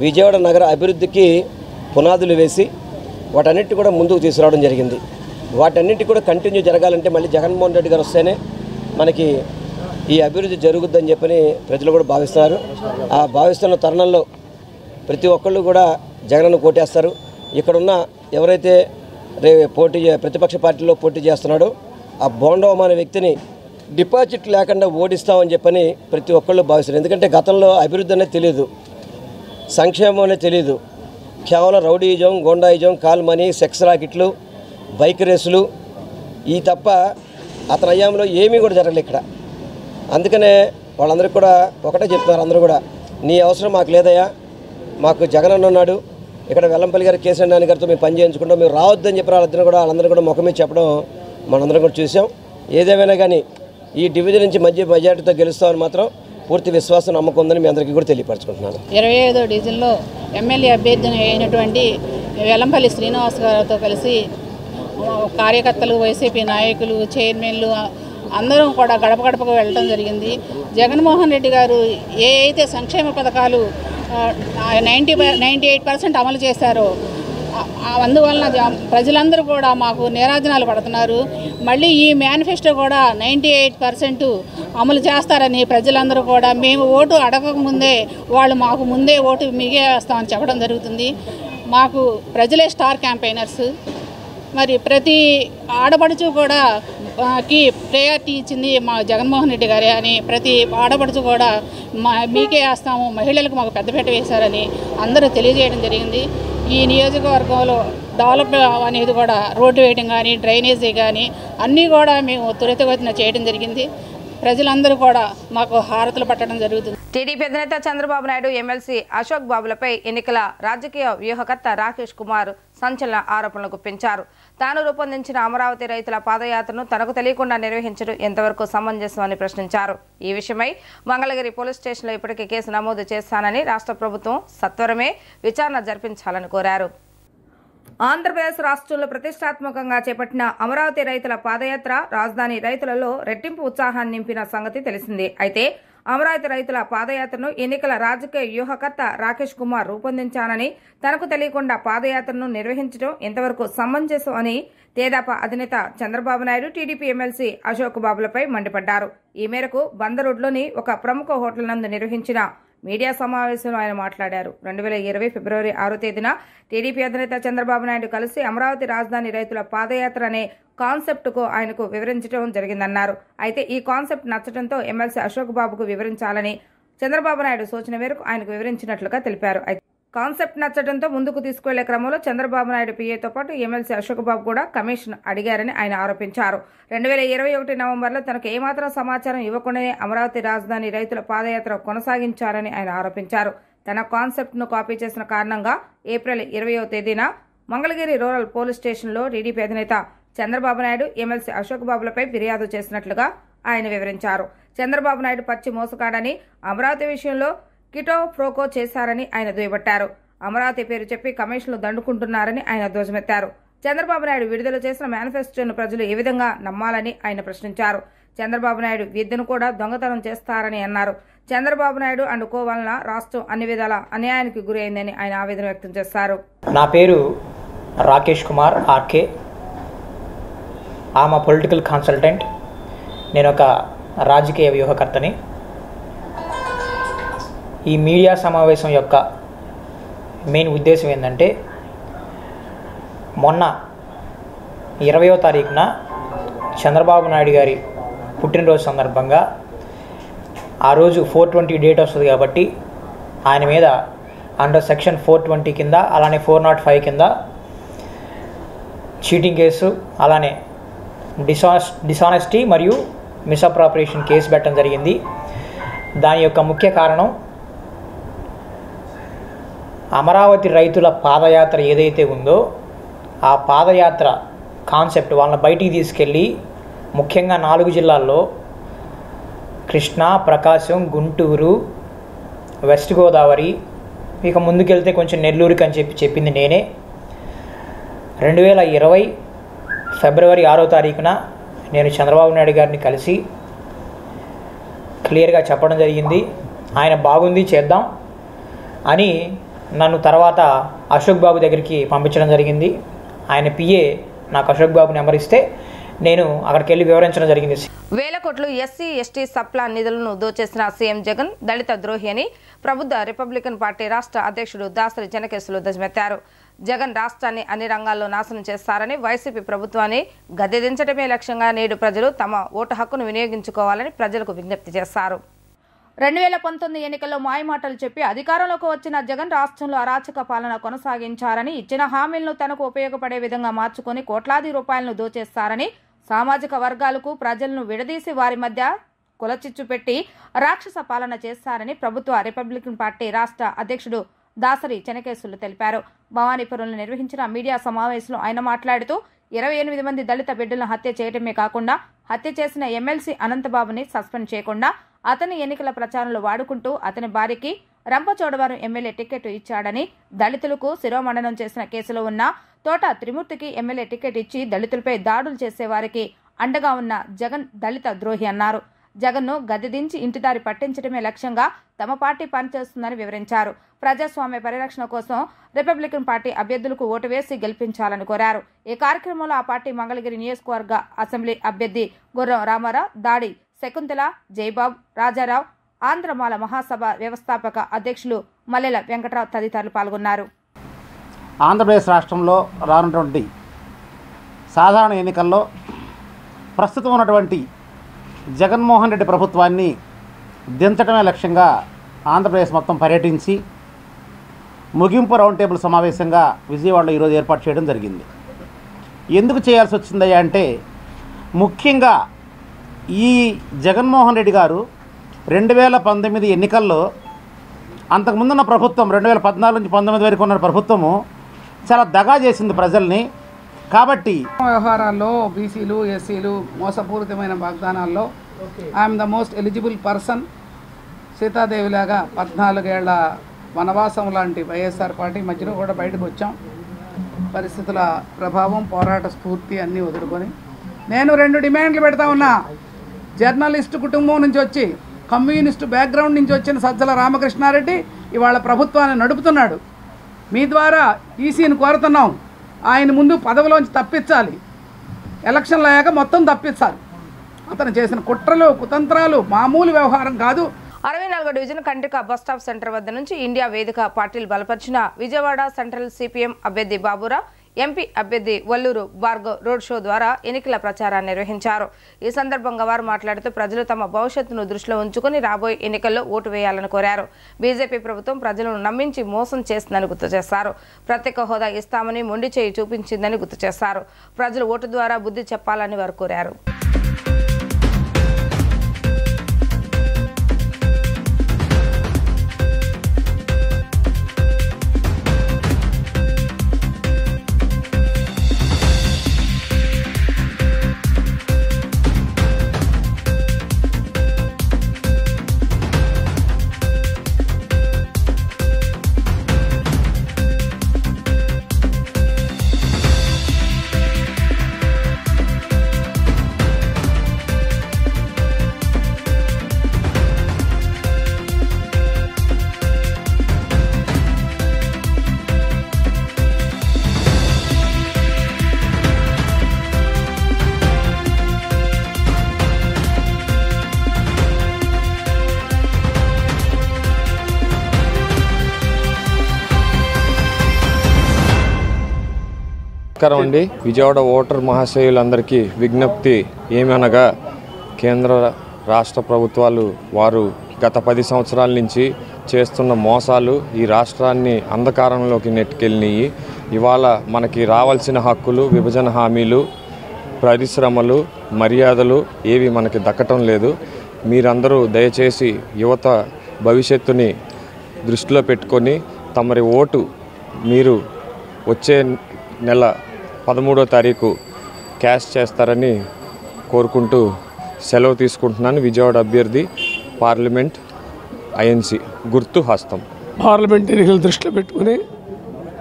విజయవాడ నగర అభివృద్ధికి పునాదులు వేసి వాటన్నిటి కూడా ముందుకు తీసుకురావడం జరిగింది. వాటన్నిటి కూడా కంటిన్యూ జరగాలంటే మళ్ళీ జగన్మోహన్ రెడ్డి గారు వస్తేనే మనకి ఈ అభివృద్ధి జరుగుద్దని చెప్పని ప్రజలు కూడా భావిస్తున్నారు. ఆ భావిస్తున్న తరుణంలో ప్రతి ఒక్కళ్ళు కూడా జగన్ను కోటేస్తారు. ఇక్కడున్న ఎవరైతే ప్రతిపక్ష పార్టీలో పోటీ చేస్తున్నాడో ఆ బోండవం అనే వ్యక్తిని డిపాజిట్ లేకుండా ఓడిస్తామని చెప్పని ప్రతి ఒక్కళ్ళు భావిస్తారు. ఎందుకంటే గతంలో అభివృద్ధి అనేది తెలియదు, సంక్షేమం అనేది తెలియదు. కేవలం rowdyism, goondaism, call money, sex రాకెట్లు, బైక్ రేసులు ఈ తప్ప అతని హయాంలో ఏమీ కూడా జరగలేదు ఇక్కడ. అందుకనే వాళ్ళందరికీ కూడా ఒకటే చెప్తున్నారు, అందరూ కూడా నీ అవసరం మాకు లేదయ్యా, మాకు జగన్ అన్న ఉన్నాడు, ఇక్కడ వెల్లంపల్లి గారు, కేసీఆర్ నాని గారితో మేము పని చేయించుకుంటాం, మేము రావద్దని చెప్పి వాళ్ళందరూ కూడా ముఖమే చెప్పడం మనందరం కూడా చూసాం. ఏదేమైనా కానీ ఈ డివిజన్ నుంచి మెజార్టీతో గెలుస్తామని మాత్రం పూర్తి విశ్వాసం నమ్మకం ఉందని మీ అందరికీ కూడా తెలియపరచుకుంటున్నాను. 25వ డివిజన్లో ఎమ్మెల్యే అభ్యర్థి అయినటువంటి వెల్లంపల్లి శ్రీనివాస్ గారితో కలిసి కార్యకర్తలు, వైసీపీ నాయకులు, చైర్మన్లు అందరం కూడా గడప గడపకు వెళ్ళడం జరిగింది. జగన్మోహన్ రెడ్డి గారు ఏ అయితే సంక్షేమ పథకాలు 98% అమలు చేశారో అందువలన ప్రజలందరూ కూడా మాకు నీరాజనాలు పడుతున్నారు. మళ్ళీ ఈ మేనిఫెస్టో కూడా 98% అమలు చేస్తారని ప్రజలందరూ కూడా మేము ఓటు అడగకముందే వాళ్ళు మాకు ముందే ఓటు మిగే వేస్తామని చెప్పడం జరుగుతుంది. మాకు ప్రజలే స్టార్ క్యాంపెయినర్స్. మరి ప్రతి ఆడపడుచు కూడా కి ప్రయారిటీ ఇచ్చింది మా జగన్మోహన్ రెడ్డి గారే అని ప్రతి ఆడపడుచు కూడా మీకే వేస్తాము, మహిళలకు మాకు పెద్దపీట వేశారని అందరూ తెలియజేయడం జరిగింది. ఈ నియోజకవర్గంలో డెవలప్ అనేది కూడా రోడ్డు వేయడం కానీ, డ్రైనేజీ కానీ అన్నీ కూడా మేము త్వరితగతిన చేయడం జరిగింది. ప్రజలందరూ కూడా మాకు హారతులు పట్టడం జరుగుతుంది. టీడీపీ అధినేత చంద్రబాబు నాయుడు ఎమ్మెల్సీ అశోక్ బాబులపై ఎన్నికల రాజకీయ వ్యూహకర్త రాకేష్ కుమార్ సంచలన ఆరోపణలు గుప్పించారు. తాను రూపొందించిన అమరావతి రైతుల పాదయాత్రను తనకు తెలియకుండా నిర్వహించడం ఎంతవరకు సమంజసమని ప్రశ్నించారు. ఈ విషయమై మంగళగిరి పోలీస్ స్టేషన్లో ఇప్పటికే కేసు నమోదు చేశానని, రాష్ట్ర ప్రభుత్వం సత్వరమే విచారణ జరిపించాలని కోరారు. ఆంధ్రప్రదేశ్ రాష్ట్రంలో ప్రతిష్టాత్మకంగా చేపట్టిన అమరావతి రైతుల పాదయాత్ర రాజధాని రైతులలో రెట్టింపు ఉత్సాహాన్ని నింపిన సంగతి తెలిసిందే. అయితే అమరావతి రైతుల పాదయాత్రను ఎన్నికల రాజకీయ వ్యూహకర్త రాకేష్ కుమార్ రూపొందించానని, తనకు తెలియకుండా పాదయాత్రను నిర్వహించడం ఎంతవరకు సమంజసం అని తేదాపా అధినేత చంద్రబాబు నాయుడు టీడీపీ ఎమ్మెల్సీ అశోక్ బాబులపై మండిపడ్డారు. ఈ మేరకు బందరోడ్లోని ఒక ప్రముఖ హోటల్ నందు నిర్వహించిన మీడియా సమావేశంలో ఆయన మాట్లాడారు. 2020 ఫిబ్రవరి 6వ తేదీన టీడీపీ అధినేత చంద్రబాబు నాయుడు కలిసి అమరావతి రాజధాని రైతుల పాదయాత్ర అనే కాన్సెప్ట్కు ఆయనకు వివరించడం జరిగిందన్నారు. అయితే ఈ కాన్సెప్ట్ నచ్చడంతో ఎమ్మెల్సీ అశోక్ బాబుకు వివరించాలని చంద్రబాబు నాయుడు సూచన మేరకు ఆయనకు వివరించినట్లుగా తెలిపారు. కాన్సెప్ట్ నచ్చడంతో ముందుకు తీసుకువెళ్లే క్రమంలో చంద్రబాబు నాయుడు పీఏతో పాటు ఎమ్మెల్సీ అశోక్ బాబు కూడా కమిషన్ అడిగారని ఆయన ఆరోపించారు. 2021 నవంబర్లో తనకు ఏమాత్రం సమాచారం ఇవ్వకుండానే అమరావతి రాజధాని రైతుల పాదయాత్ర కొనసాగించారని ఆయన ఆరోపించారు. తన కాన్సెప్ట్ను కాపీ చేసిన కారణంగా ఏప్రిల్ 20వ తేదీన మంగళగిరి రూరల్ పోలీస్ స్టేషన్లో టీడీపీ అధినేత చంద్రబాబు నాయుడు ఎమ్మెల్సీ అశోక్ బాబులపై ఫిర్యాదు చేసినట్లుగా ఆయన వివరించారు. చంద్రబాబు నాయుడు పచ్చి మోసగాడని, అమరావతి విషయంలో కిటో ఫ్రోకో చేశారని ఆయన దుయ్యబట్టారు. అమరావతి పేరు చెప్పి కమిషన్లు దండుకుంటున్నారని ఆయన ధ్వజమెత్తారు. చంద్రబాబు నాయుడు విడుదల చేసిన మేనిఫెస్టోను ప్రజలు ఏ విధంగా నమ్మాలని ఆయన ప్రశ్నించారు. చంద్రబాబు నాయుడు విద్యను కూడా దొంగతనం చేస్తారని అన్నారు. చంద్రబాబు నాయుడు అండ్ కో వలన రాష్ట్రం అన్ని విధాల అన్యాయానికి గురైందని ఆయన ఆవేదన వ్యక్తం చేశారు. నా పేరు రాకేష్ కుమార్ ఆర్కే. ఆమె పొలిటికల్ కన్సల్టెంట్. నేను ఒక రాజకీయ వ్యూహకర్తని. ఈ మీడియా సమావేశం యొక్క మెయిన్ ఉద్దేశం ఏంటంటే, మొన్న 20వ తారీఖున చంద్రబాబు నాయుడు గారి పుట్టినరోజు సందర్భంగా ఆ రోజు 420 డేట్ వస్తుంది కాబట్టి ఆయన మీద అండర్ సెక్షన్ 420 కింద, అలానే 405 కింద చీటింగ్ కేసు, అలానే డిసానెస్టీ మరియు మిస్అప్రాప్రియేషన్ కేసు పెట్టడం జరిగింది. దాని యొక్క ముఖ్య కారణం, అమరావతి రైతుల పాదయాత్ర ఏదైతే ఉందో ఆ పాదయాత్ర కాన్సెప్ట్ వాళ్ళని బయటికి తీసుకెళ్ళి ముఖ్యంగా 4 జిల్లాల్లో కృష్ణా, ప్రకాశం, గుంటూరు, వెస్ట్ గోదావరి, ఇక ముందుకెళ్తే కొంచెం నెల్లూరుకి అని చెప్పింది నేనే. 2020 ఫిబ్రవరి 6వ తారీఖున నేను చంద్రబాబు నాయుడు గారిని కలిసి క్లియర్గా చెప్పడం జరిగింది. ఆయన బాగుంది చేద్దాం అని నన్ను తర్వాత అశోక్ బాబు దగ్గరికి పంపించడం జరిగింది. ఆయన పిఏ నాకు అశోక్ బాబు నెంబర్ ఇస్తే నేను అక్కడికి వెళ్ళి వివరించడం జరిగింది. వేల కోట్లు ఎస్సీ ఎస్టీ సప్లా నిధులను దోచేసిన సీఎం జగన్ దళిత ద్రోహి అని ప్రబుద్ధ రిపబ్లికన్ పార్టీ రాష్ట్ర అధ్యక్షుడు దాసరి చెన్నకేశవులు ధ్వజమెత్తారు. జగన్ రాష్ట్రాన్ని అన్ని రంగాల్లో నాశనం చేస్తారని, వైసీపీ ప్రభుత్వాన్ని గద్దెదించడమే లక్ష్యంగా నేడు ప్రజలు తమ ఓటు హక్కును వినియోగించుకోవాలని ప్రజలకు విజ్ఞప్తి చేశారు. 2019 ఎన్నికల్లో మాయమాటలు చెప్పి అధికారంలోకి వచ్చిన జగన్ రాష్ట్రంలో అరాచక పాలన కొనసాగించారని, ఇచ్చిన హామీలను తనకు ఉపయోగపడే విధంగా మార్చుకొని కోట్లాది రూపాయలను దోచేస్తారని, సామాజిక వర్గాలకు ప్రజలను విడదీసి వారి మధ్య కులచిచ్చు పెట్టి రాక్షస పాలన చేస్తారని ప్రభుత్వ రిపబ్లికన్ పార్టీ రాష్ట్ర అధ్యక్షుడు దాసరి చెన్నకేశవులు తెలిపారు. భవానీపురంలో నిర్వహించిన మీడియా సమావేశంలో ఆయన మాట్లాడుతూ 28 మంది దళిత బిడ్డలను హత్య చేయడమే కాకుండా హత్య చేసిన ఎమ్మెల్సీ అనంతబాబుని సస్పెండ్ చేయకుండా అతని ఎన్నికల ప్రచారంలో వాడుకుంటూ అతని భార్యకి రంపచోడవరం ఎమ్మెల్యే టికెట్ ఇచ్చాడని, దళితులకు శిరోమండనం చేసిన కేసులో ఉన్న తోట త్రిమూర్తికి ఎమ్మెల్యే టికెట్ ఇచ్చి దళితులపై దాడులు చేసేవారికి అండగా ఉన్న జగన్ దళిత ద్రోహి అన్నారు. జగన్ను గద్దెదించి ఇంటిదారి పట్టించడమే లక్ష్యంగా తమ పార్టీ పనిచేస్తుందని వివరించారు. ప్రజాస్వామ్య పరిరక్షణ కోసం రిపబ్లికన్ పార్టీ అభ్యర్థులకు ఓటు వేసి గెలిపించాలని కోరారు. ఈ కార్యక్రమంలో ఆ పార్టీ మంగళగిరి నియోజకవర్గ అసెంబ్లీ అభ్యర్థి గుర్రం రామారావు, దాడి శకుంతల, జయబాబు, రాజారావు, ఆంధ్రమాల మహాసభ వ్యవస్థాపక అధ్యక్షులు మల్లెల వెంకటరావు తదితరులు పాల్గొన్నారు. ఆంధ్రప్రదేశ్ రాష్ట్రంలో రానున్నటువంటి సాధారణ ఎన్నికల్లో ప్రస్తుతం ఉన్నటువంటి జగన్మోహన్ రెడ్డి ప్రభుత్వాన్ని దించడమే లక్ష్యంగా ఆంధ్రప్రదేశ్ మొత్తం పర్యటించి ముగింపు రౌండ్ టేబుల్ సమావేశంగా విజయవాడలో ఈరోజు ఏర్పాటు చేయడం జరిగింది. ఎందుకు చేయాల్సి వచ్చిందయ్యా అంటే, ముఖ్యంగా ఈ జగన్మోహన్ రెడ్డి గారు 2019 ఎన్నికల్లో అంతకుముందున్న ప్రభుత్వం 2014 నుంచి 19 వరకు ఉన్న ప్రభుత్వము చాలా దగా చేసింది ప్రజల్ని. కాబట్టి వ్యవహారాల్లో బీసీలు ఎస్సీలు మోసపూరితమైన వాగ్దానాల్లో I'm the most eligible person, సీతాదేవిలాగా 14 ఏళ్ల వనవాసం లాంటి వైఎస్ఆర్ పార్టీ మధ్యలో కూడా బయటకు వచ్చాం. పరిస్థితుల ప్రభావం, పోరాట స్ఫూర్తి అన్నీ వదులుకొని నేను 2 డిమాండ్లు పెడతా ఉన్నా. జర్నలిస్టు కుటుంబం నుంచి వచ్చి కమ్యూనిస్టు బ్యాక్గ్రౌండ్ నుంచి వచ్చిన సజ్జల రామకృష్ణారెడ్డి ఇవాళ ప్రభుత్వాన్ని నడుపుతున్నాడు. మీ ద్వారా ఈసీని కోరుతున్నాం, ఆయన ముందు పదవిలోంచి తప్పించాలి, ఎలక్షన్లు అయ్యాక మొత్తం తప్పించాలి. అతను చేసిన కుట్రలు కుతంత్రాలు మామూలు వ్యవహారం కాదు. 64వ డివిజన్ కండ్రిక బస్టాప్ సెంటర్ వద్ద నుంచి ఇండియా వేదిక పార్టీలు బలపరిచిన విజయవాడ సెంట్రల్ సిపిఎం అభ్యర్థి బాబురావు, ఎంపీ అభ్యర్థి వల్లూరు భార్గవ్ రోడ్ షో ద్వారా ఎన్నికల ప్రచారాన్ని నిర్వహించారు. ఈ సందర్భంగా వారు మాట్లాడుతూ ప్రజలు తమ భవిష్యత్తును దృష్టిలో ఉంచుకుని రాబోయే ఎన్నికల్లో ఓటు వేయాలని కోరారు. బీజేపీ ప్రభుత్వం ప్రజలను నమ్మించి మోసం చేస్తుందని గుర్తు చేశారు. ప్రత్యేక హోదా ఇస్తామని మొండి చేయి చూపించిందని గుర్తు చేశారు. ప్రజలు ఓటు ద్వారా బుద్ధి చెప్పాలని వారు కోరారు. నమస్కారం అండి. విజయవాడ ఓటర్ మహాశయులందరికీ విజ్ఞప్తి ఏమనగా, కేంద్ర రాష్ట్ర ప్రభుత్వాలు వారు గత 10 సంవత్సరాల నుంచి చేస్తున్న మోసాలు ఈ రాష్ట్రాన్ని అంధకారంలోకి నెట్టుకెళ్ళినాయి. ఇవాళ మనకి రావాల్సిన హక్కులు, విభజన హామీలు, పరిశ్రమలు, మర్యాదలు ఏవి మనకి దక్కటం లేదు. మీరందరూ దయచేసి యువత భవిష్యత్తుని దృష్టిలో పెట్టుకొని తమరి ఓటు మీరు వచ్చే నెల 13వ తారీఖు క్యాష్ చేస్తారని కోరుకుంటూ సెలవు తీసుకుంటున్నాను. విజయవాడ అభ్యర్థి, పార్లమెంట్ ఐఎన్సీ, గుర్తు హస్తం. పార్లమెంట్ ఎన్నికలు దృష్టిలో పెట్టుకుని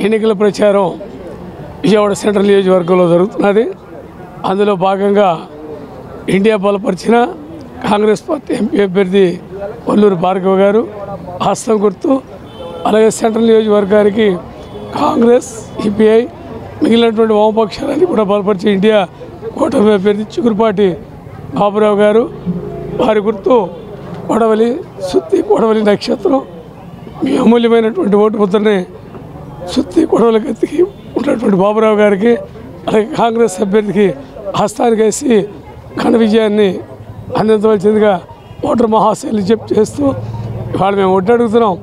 ఎన్నికల ప్రచారం విజయవాడ సెంట్రల్ నియోజకవర్గంలో జరుగుతున్నది. అందులో భాగంగా ఇండియా బలపరిచిన కాంగ్రెస్ పార్టీ ఎంపీ అభ్యర్థి వల్లూరు భార్గవ్ గారు హస్తం గుర్తు, అలాగే సెంట్రల్ నియోజకవర్గానికి కాంగ్రెస్, సిపిఐ, మిగిలినటువంటి వామపక్షాలన్నీ కూడా బలపరిచే ఇండియా కూటమి అభ్యర్థి చిగురుపాటి బాబురావు గారు, వారి గుర్తు కొడవలి, సుత్తి కొడవలి నక్షత్రం. మీ అమూల్యమైనటువంటి ఓటు ముద్రని సుత్తి కొడవలి గతికి ఉన్నటువంటి బాబురావు గారికి, అలాగే కాంగ్రెస్ అభ్యర్థికి హస్తానికి వేసి ఘన విజయాన్ని అందించవలసిందిగా ఓటర్ మహాశైలి చేస్తూ ఇవాళ మేము ఓటు అడుగుతున్నాం.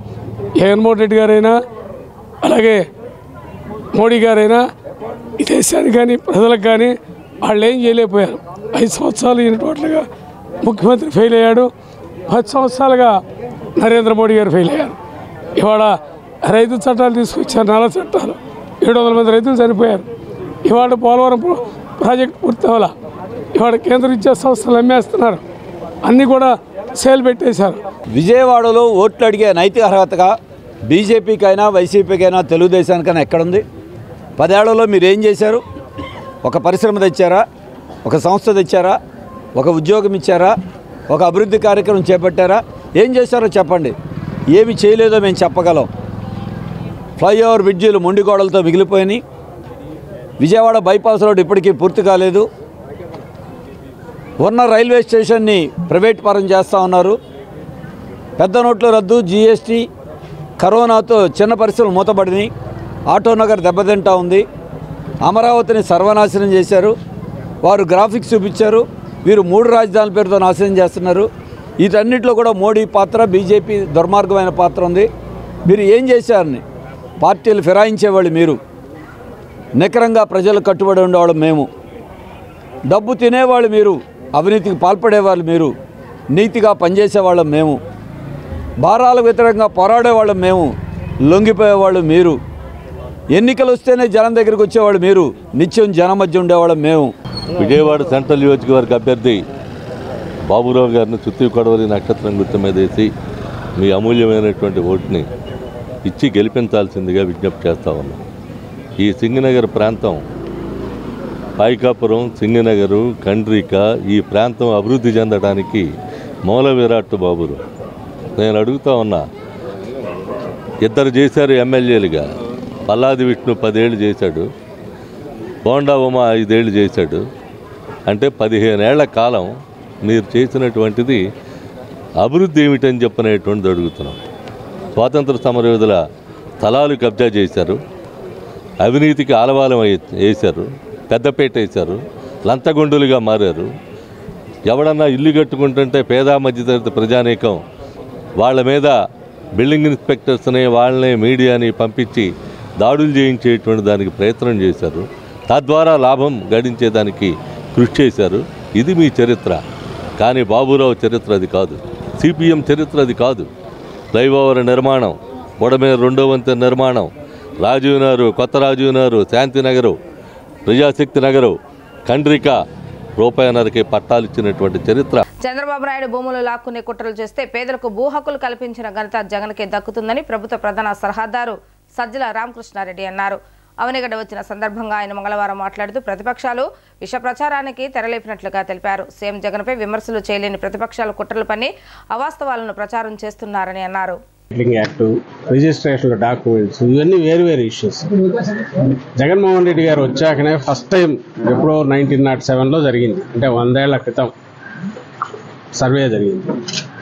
జగన్మోహన్ రెడ్డి గారైనా అలాగే మోడీ గారైనా ఈ దేశానికి కానీ ప్రజలకు కానీ వాళ్ళు ఏం చేయలేకపోయారు. 5 సంవత్సరాలు ఈయన టోటల్గా ముఖ్యమంత్రి ఫెయిల్ అయ్యాడు. 10 సంవత్సరాలుగా నరేంద్ర మోడీ గారు ఫెయిల్ అయ్యారు. ఇవాళ రైతు చట్టాలు తీసుకొచ్చారు, నల్ల చట్టాలు. 700 మంది రైతులు చనిపోయారు. ఇవాళ పోలవరం ప్రాజెక్టు పూర్తి అవ్వాల. ఇవాళ కేంద్ర విద్యా సంస్థలు అమ్మేస్తున్నారు, అన్నీ కూడా సేల్ పెట్టేశారు. విజయవాడలో ఓట్లు అడిగే నైతిక అర్హతగా బీజేపీకైనా వైసీపీకైనా తెలుగుదేశానికైనా ఎక్కడుంది? 10 ఏళ్లలో మీరు ఏం చేశారు? ఒక పరిశ్రమ తెచ్చారా? ఒక సంస్థ తెచ్చారా? ఒక ఉద్యోగం ఇచ్చారా? ఒక అభివృద్ధి కార్యక్రమం చేపట్టారా? ఏం చేశారో చెప్పండి. ఏమి చేయలేదో మేము చెప్పగలం. ఫ్లైఓవర్ బ్రిడ్జీలు మొండిగోడలతో మిగిలిపోయినాయి. విజయవాడ బైపాస్ రోడ్ ఇప్పటికీ పూర్తి కాలేదు. ఉన్న రైల్వే స్టేషన్ని ప్రైవేట్ పరం చేస్తూ ఉన్నారు. పెద్ద నోట్ల రద్దు, జీఎస్టీ, కరోనాతో చిన్న పరిశ్రమలు మూతపడినాయి. ఆటో నగర్ దెబ్బతింటా ఉంది. అమరావతిని సర్వనాశనం చేశారు. వారు గ్రాఫిక్స్ చూపించారు. వీరు 3 రాజధానుల పేరుతో నాశనం చేస్తున్నారు. వీటన్నిటిలో కూడా మోడీ పాత్ర, బీజేపీ దుర్మార్గమైన పాత్ర ఉంది. మీరు ఏం చేశారని పార్టీలు ఫిరాయించేవాళ్ళు మీరు, నికరంగా ప్రజలు కట్టుబడి ఉండేవాళ్ళు మేము, డబ్బు తినేవాళ్ళు మీరు, అవినీతికి పాల్పడేవాళ్ళు మీరు, నీతిగా పనిచేసేవాళ్ళం మేము, భారాలకు వ్యతిరేకంగా పోరాడేవాళ్ళం మేము, లొంగిపోయేవాళ్ళు మీరు, ఎన్నికలు వస్తేనే జనం దగ్గరికి వచ్చేవాళ్ళు మీరు, నిత్యం జనం మధ్య ఉండేవాళ్ళం మేము. విజయవాడ సెంట్రల్ నియోజకవర్గ అభ్యర్థి బాబురావు గారిని చుత్తీ కొడవలి నక్షత్రం గుర్తు మీద వేసి మీ అమూల్యమైనటువంటి ఓటుని ఇచ్చి గెలిపించాల్సిందిగా విజ్ఞప్తి చేస్తా ఉన్నాం. ఈ సింగనగర్ ప్రాంతం, పాయికాపురం, సింగనగరు, కండ్రిక, ఈ ప్రాంతం అభివృద్ధి చెందడానికి మూల విరాట్ బాబురావు. నేను అడుగుతా ఉన్నా, 2 చేశారు ఎమ్మెల్యేలుగా. పల్లాది విష్ణు 10 ఏళ్ళు చేశాడు, బోండా ఉమ 5 ఏళ్ళు చేశాడు. అంటే 15 ఏళ్ల కాలం మీరు చేసినటువంటిది అభివృద్ధి ఏమిటని చెప్పనేటువంటిది అడుగుతున్నాం. స్వాతంత్ర సమరయోధుల స్థలాలు కబ్జా చేశారు, అవినీతికి ఆలవాలం వేశారు, పెద్దపేట వేశారు, లంచగొండులుగా మారారు. ఎవడన్నా ఇల్లు కట్టుకుంటుంటే పేద మధ్యతరగతి ప్రజానీకం వాళ్ళ మీద బిల్డింగ్ ఇన్స్పెక్టర్స్ని, వాళ్ళని, మీడియాని పంపించి దాడులు చేయించేటువంటి దానికి ప్రయత్నం చేశారు. తద్వారా లాభం గడించేదానికి కృషి చేశారు. ఇది మీ చరిత్ర. కానీ బాబురావు చరిత్ర అది కాదు, సిపిఎం చరిత్ర అది కాదు. ఫ్లైఓవర్ నిర్మాణం, బుడమే 2వ వంతెన నిర్మాణం, రాజీవ్ నగరు, కొత్త రాజీవ్ నగరు, శాంతినగరు, ప్రజాశక్తి నగరు, కండ్రిక, రూపాయన్నరకి పట్టాలు ఇచ్చినటువంటి చరిత్ర. చంద్రబాబు నాయుడు భూములు లాక్కునే కుట్రలు చేస్తే పేదలకు భూ హక్కులు కల్పించిన ఘనత జగన్కే దక్కుతుందని ప్రభుత్వ ప్రధాన సలహాదారు సజ్జల రామకృష్ణారెడ్డి అన్నారు. అవనిగడ్డ వచ్చిన సందర్భంగా ఆయన మంగళవారం మాట్లాడుతూ ప్రతిపక్షాలు విష ప్రచారానికి తెరలేపినట్లుగా తెలిపారు. సీఎం జగన్పై విమర్శలు చేయలేని ప్రతిపక్షాలు కుట్రలు పన్ని అవాస్తవాలను ప్రచారం చేస్తున్నారని అన్నారు. యాక్ట్, రిజిస్ట్రేషన్ డాక్యుమెంట్స్, ఇవన్నీ వేరు ఇష్యూస్. జగన్మోహన్ రెడ్డి గారు వచ్చాకనే ఫస్ట్ టైం ఎప్పుడో 1907లో జరిగింది, అంటే 100 ఏళ్ల క్రితం సర్వే జరిగింది.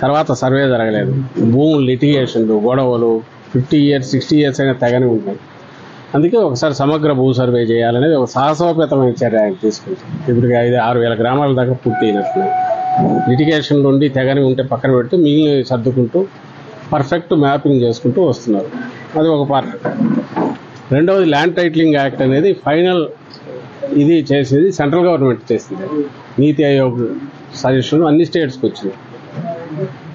తర్వాత సర్వే జరగలేదు. భూములు లిటిగేషన్లు, గొడవలు 50 years 60 years అయినా తెగని ఉంటాయి. అందుకే ఒకసారి సమగ్ర భూ సర్వే చేయాలనేది ఒక సాహసోపేతమైన చర్య ఆయన తీసుకుంటాం. ఇప్పటికి 5-6 వేల గ్రామాల దాకా పూర్తయినట్లు. లిటిగేషన్లు ఉండి తెగని ఉంటే పక్కన పెడుతూ మిగిలిన సర్దుకుంటూ పర్ఫెక్ట్ మ్యాపింగ్ చేసుకుంటూ వస్తున్నారు. అది ఒక పార్ట్. రెండవది ల్యాండ్ టైటిలింగ్ యాక్ట్ అనేది ఫైనల్ ఇది చేసేది సెంట్రల్ గవర్నమెంట్ చేసింది. నీతి ఆయోగ్ సజెషన్ అన్ని స్టేట్స్కి వచ్చింది.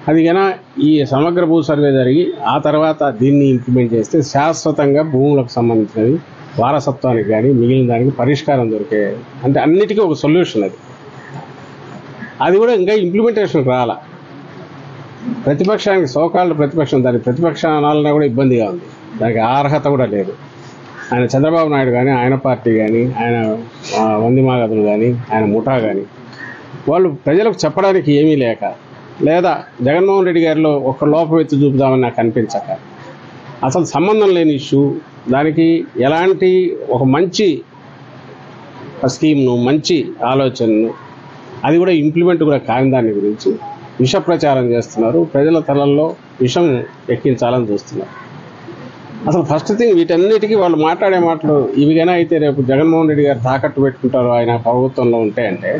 అది కన్నా ఈ సమగ్ర భూ సర్వే జరిగి ఆ తర్వాత దీన్ని ఇంప్లిమెంట్ చేస్తే శాశ్వతంగా భూములకు సంబంధించినవి వారసత్వానికి కానీ మిగిలిన దానికి పరిష్కారం దొరికే, అంటే అన్నిటికీ ఒక సొల్యూషన్. అది కూడా ఇంకా ఇంప్లిమెంటేషన్ రాలా. ప్రతిపక్షానికి సోకాళ్ళ ప్రతిపక్షం, దాని ప్రతిపక్షం అనాలన్నా కూడా ఇబ్బందిగా ఉంది. దానికి అర్హత కూడా లేదు. ఆయన చంద్రబాబు నాయుడు కానీ, ఆయన పార్టీ కానీ, ఆయన వందిమాగదులు కానీ, ఆయన ముఠా కానీ, వాళ్ళు ప్రజలకు చెప్పడానికి ఏమీ లేక, లేదా జగన్మోహన్ రెడ్డి గారిలో ఒక లోపం ఎత్తి చూపుదామని నాకు అనిపించక, అసలు సంబంధం లేని ఇష్యూ, దానికి ఎలాంటి ఒక మంచి స్కీమ్ను, మంచి ఆలోచనను, అది కూడా ఇంప్లిమెంట్ కూడా కాని దాని గురించి విష ప్రచారం చేస్తున్నారు. ప్రజల తలల్లో విషం ఎక్కించాలని చూస్తున్నారు. అసలు ఫస్ట్ థింగ్, వీటన్నిటికీ వాళ్ళు మాట్లాడే మాటలు ఇవిగానే అయితే రేపు జగన్మోహన్ రెడ్డి గారు తాకట్టు పెట్టుకుంటారు ఆయన ప్రభుత్వంలో ఉంటే, అంటే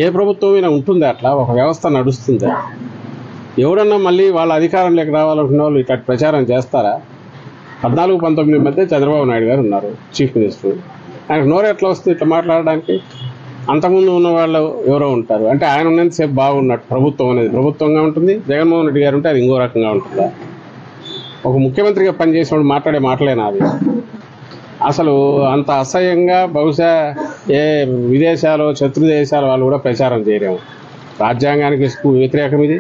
ఏ ప్రభుత్వం అయినా ఉంటుంది అట్లా, ఒక వ్యవస్థ నడుస్తుందా? ఎవడన్నా మళ్ళీ వాళ్ళ అధికారంలోకి రావాలనుకున్న వాళ్ళు ఇట్లా ప్రచారం చేస్తారా? 14-19 మధ్య చంద్రబాబు నాయుడు గారు ఉన్నారు చీఫ్ మినిస్టర్. ఆయనకు నోరు ఎట్లా వస్తుంది ఇట్లా మాట్లాడడానికి? అంతకుముందు ఉన్న వాళ్ళు ఎవరో ఉంటారు. అంటే ఆయన ఉన్నంతసేపు బాగున్నట్టు ప్రభుత్వం అనేది ప్రభుత్వంగా ఉంటుంది, జగన్మోహన్ రెడ్డి గారు ఉంటే అది ఇంకో రకంగా ఉంటుందా? ఒక ముఖ్యమంత్రిగా పనిచేసేవాడు మాట్లాడే మాటలేనా అది? అసలు అంత అసహ్యంగా బహుశా ఏ విదేశాలు, శత్రు దేశాల వాళ్ళు కూడా ప్రచారం చేయలేము. రాజ్యాంగానికి వ్యతిరేకం, ఇది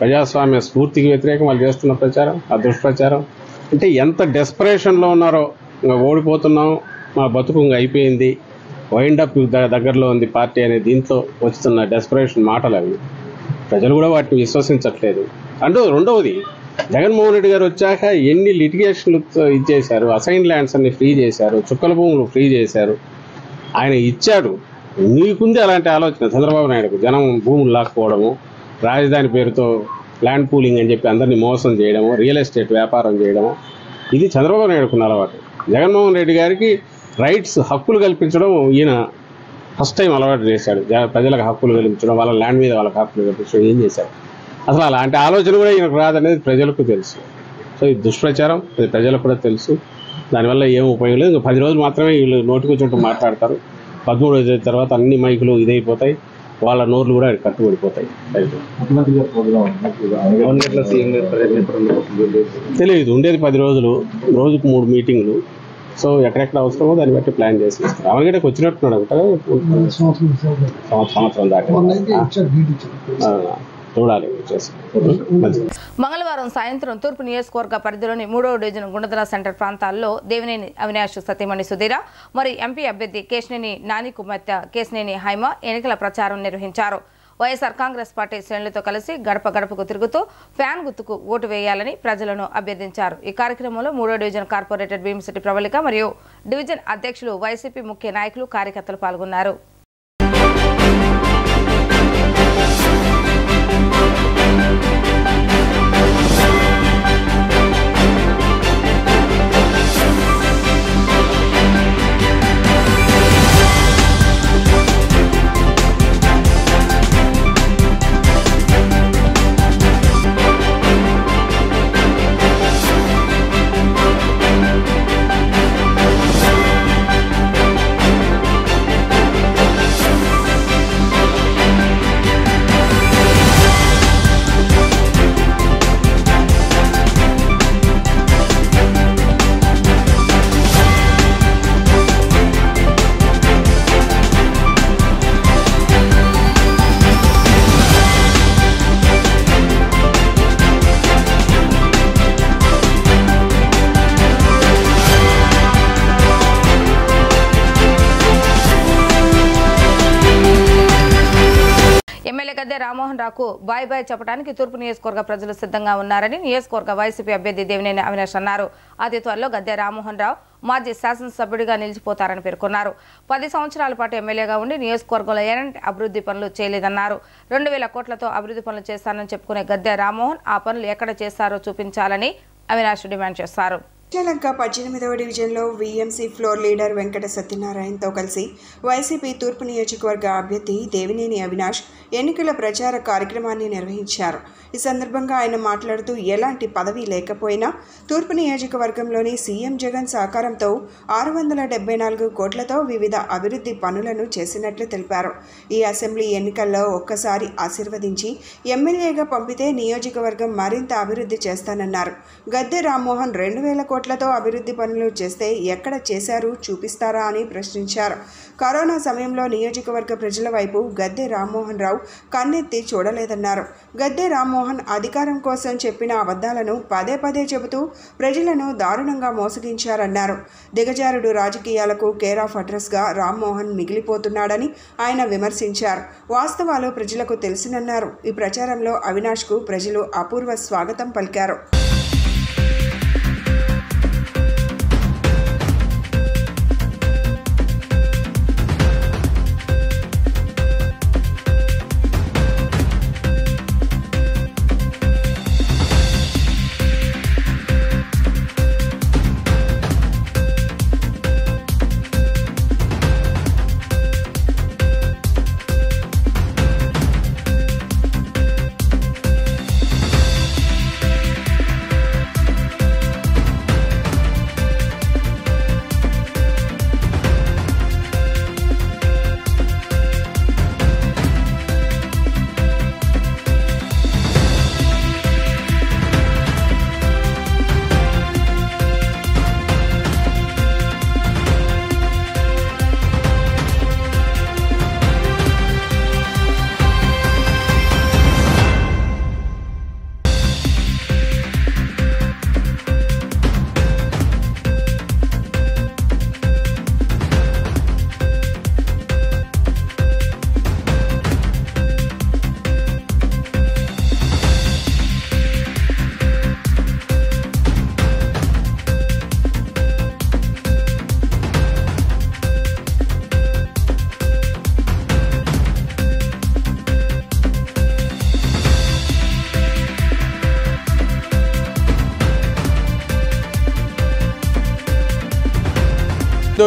ప్రజాస్వామ్య స్ఫూర్తికి వ్యతిరేకం వాళ్ళు చేస్తున్న ప్రచారం, ఆ దుష్ప్రచారం. అంటే ఎంత డెస్పరేషన్లో ఉన్నారో, ఇంకా ఓడిపోతున్నాం, మా బతుకు ఇంకా అయిపోయింది, వైండప్ దగ్గరలో ఉంది పార్టీ అనే దీంట్లో వస్తున్న డెస్పరేషన్ మాటలు అవి. ప్రజలు కూడా వాటిని విశ్వసించట్లేదు. అంటూ రెండవది, జగన్మోహన్ రెడ్డి గారు వచ్చాక ఎన్ని లిటిగేషన్లు ఇచ్చేశారు, అసైన్ ల్యాండ్స్ అన్ని ఫ్రీ చేశారు, చుక్కల భూములు ఫ్రీ చేశారు. ఆయన ఇచ్చాడు, నీకుంది అలాంటి ఆలోచన చంద్రబాబు నాయుడుకు. జనం భూములు లాక్కోవడము, రాజధాని పేరుతో ల్యాండ్ పూలింగ్ అని చెప్పి అందరినీ మోసం చేయడము, రియల్ ఎస్టేట్ వ్యాపారం చేయడము, ఇది చంద్రబాబు నాయుడుకున్న అలవాటు. జగన్మోహన్ రెడ్డి గారికి రైట్స్, హక్కులు కల్పించడం ఈయన ఫస్ట్ టైం అలవాటు చేశాడు. ప్రజలకు హక్కులు కల్పించడం, వాళ్ళ ల్యాండ్ మీద వాళ్ళకి హక్కులు కల్పించడం ఏం చేశాడు. అసలు అలాంటి ఆలోచన కూడా ఈయనకు రాదనేది ప్రజలకు తెలుసు. సో ఇది దుష్ప్రచారం, అది ప్రజలకు కూడా తెలుసు. దానివల్ల ఏం ఉపయోగం లేదు. ఇంకా 10 రోజులు మాత్రమే వీళ్ళు నోటికొచ్చినట్టు మాట్లాడతారు. 13వ తర్వాత అన్ని మైకులు ఇదైపోతాయి, వాళ్ళ నోర్లు కూడా కట్టుబడిపోతాయి. తెలియదు, ఉండేది 10 రోజులు, రోజుకు 3 మీటింగ్లు. సో ఎక్కడెక్కడ అవసరమో దాన్ని బట్టి ప్లాన్ చేసి ఇస్తారు. అవన్నీ వచ్చినట్టున్నాడు అంటారు. సంవత్సరం దాకా చూడాలి. మంగళవారం సాయంత్రం తూర్పు నియోజకవర్గ పరిధిలోని 3వ డివిజన్ గుండదల సెంటర్ ప్రాంతాల్లో దేవినేని అవినాష్ సతీమణి సుధీర మరియు ఎంపీ అభ్యర్థి కేశినేని నాని కుమార్తె కేశినేని హైమ ఎన్నికల ప్రచారం నిర్వహించారు. వైఎస్ఆర్ కాంగ్రెస్ పార్టీ శ్రేణులతో కలిసి గడప గడపకు తిరుగుతూ ఫ్యాన్ గుర్తుకు ఓటు వేయాలని ప్రజలను అభ్యర్థించారు. ఈ కార్యక్రమంలో 3వ డివిజన్ కార్పొరేటర్ భీమశెట్టి ప్రవళిక మరియు డివిజన్ అధ్యక్షులు వైసీపీ ముఖ్య నాయకులు కార్యకర్తలు పాల్గొన్నారు. ఎమ్మెల్యే గద్దె రామ్మోహన్ రావుకు బాయ్ బాయ్ చెప్పడానికి తూర్పు నియోజకవర్గ ప్రజలు సిద్ధంగా ఉన్నారని నియోజకవర్గ వైసీపీ అభ్యర్థి దేవినేని అవినాష్ అన్నారు. అతి త్వరలో గద్దె రామ్మోహన్ రావు మాజీ శాసనసభ్యుడిగా నిలిచిపోతారని పేర్కొన్నారు. 10 సంవత్సరాల పాటు ఎమ్మెల్యేగా ఉండి నియోజకవర్గంలో ఎలాంటి అభివృద్ధి పనులు చేయలేదన్నారు. 2,000 కోట్లతో అభివృద్ధి పనులు చేస్తానని చెప్పుకునే గద్దె రామ్మోహన్ ఆ పనులు ఎక్కడ చేస్తారో చూపించాలని అవినాష్ డిమాండ్ చేశారు. శ్రీలంక 18వ డివిజన్లో వీఎంసీ ఫ్లోర్ లీడర్ వెంకట సత్యనారాయణతో కలిసి వైసీపీ తూర్పు నియోజకవర్గ అభ్యర్థి దేవినేని అవినాష్ ఎన్నికల ప్రచార కార్యక్రమాన్ని నిర్వహించారు. ఈ సందర్భంగా ఆయన మాట్లాడుతూ ఎలాంటి పదవి లేకపోయినా తూర్పు నియోజకవర్గంలోని సీఎం జగన్ సహకారంతో 674 కోట్లతో వివిధ అభివృద్ధి పనులను చేసినట్లు తెలిపారు. ఈ అసెంబ్లీ ఎన్నికల్లో ఒక్కసారి ఆశీర్వదించి ఎమ్మెల్యేగా పంపితే నియోజకవర్గం మరింత అభివృద్ధి చేస్తానన్నారు. గద్దె రామ్మోహన్ 2,000 కోట్లతో అభివృద్ధి పనులు చేస్తే ఎక్కడ చేశారు చూపిస్తారా అని ప్రశ్నించారు. కరోనా సమయంలో నియోజకవర్గ ప్రజల వైపు గద్దె రామ్మోహన్ రావు కన్నెత్తి చూడలేదన్నారు. గద్దె రామ్మోహన్ అధికారం కోసం చెప్పిన అబద్ధాలను పదే పదే చెబుతూ ప్రజలను దారుణంగా మోసగించారన్నారు. దిగజారుడు రాజకీయాలకు కేర్ ఆఫ్ అడ్రస్గా రామ్మోహన్ మిగిలిపోతున్నాడని ఆయన విమర్శించారు. వాస్తవాలు ప్రజలకు తెలిసినన్నారు. ఈ ప్రచారంలో అవినాష్కు ప్రజలు అపూర్వ స్వాగతం పలికారు.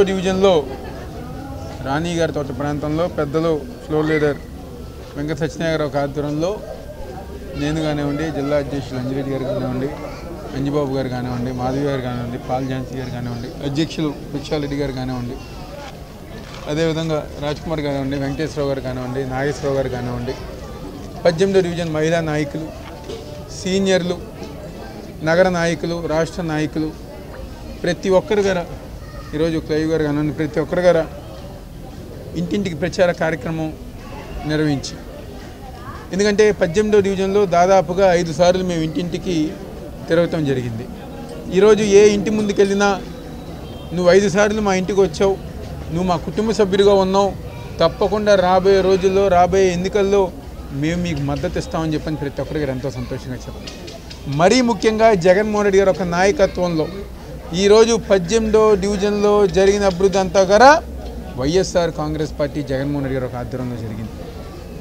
డివిజన్లో రాణి గారి తోట ప్రాంతంలో పెద్దలు ఫ్లోర్ లీడర్ వెంకట సత్యనారాయణ గారు ఒక ఆధ్వర్యంలో నేను కానివ్వండి, జిల్లా అధ్యక్షులు అంజిరెడ్డి గారు కానివ్వండి, అంజిబాబు గారు కానివ్వండి, మాధవి గారు కానివ్వండి, పాల్ ఝాన్సీ గారు కానివ్వండి, అధ్యక్షులు పిచ్చారెడ్డి గారు కానివ్వండి, అదేవిధంగా రాజ్ కుమార్ కానివ్వండి, వెంకటేశ్వరరావు గారు కానివ్వండి, నాగేశ్వరరావు గారు కానివ్వండి, 18వ డివిజన్ మహిళా నాయకులు, సీనియర్లు, నగర నాయకులు, రాష్ట్ర నాయకులు, ప్రతి ఒక్కరు గారు ఈరోజు క్లైవ్ గారు కానివ్వండి, ప్రతి ఒక్కరు గారు ఇంటింటికి ప్రచార కార్యక్రమం నిర్వహించి, ఎందుకంటే 18వ డివిజన్లో దాదాపుగా 5 సార్లు మేము ఇంటింటికి తిరగటం జరిగింది. ఈరోజు ఏ ఇంటి ముందుకు వెళ్ళినా నువ్వు 5 సార్లు మా ఇంటికి వచ్చావు, నువ్వు మా కుటుంబ సభ్యుడిగా ఉన్నావు, తప్పకుండా రాబోయే రోజుల్లో రాబోయే ఎన్నికల్లో మేము మీకు మద్దతు ఇస్తామని చెప్పని ప్రతి ఒక్కరికి ఎంతో సంతోషంగా చెప్పారు. మరీ ముఖ్యంగా జగన్మోహన్ రెడ్డి గారు ఒక నాయకత్వంలో ఈరోజు 18వ డివిజన్లో జరిగిన అభివృద్ధి అంతా కూడా వైఎస్ఆర్ కాంగ్రెస్ పార్టీ జగన్మోహన్ రెడ్డి గారు ఒక ఆధ్వర్యంలో జరిగింది.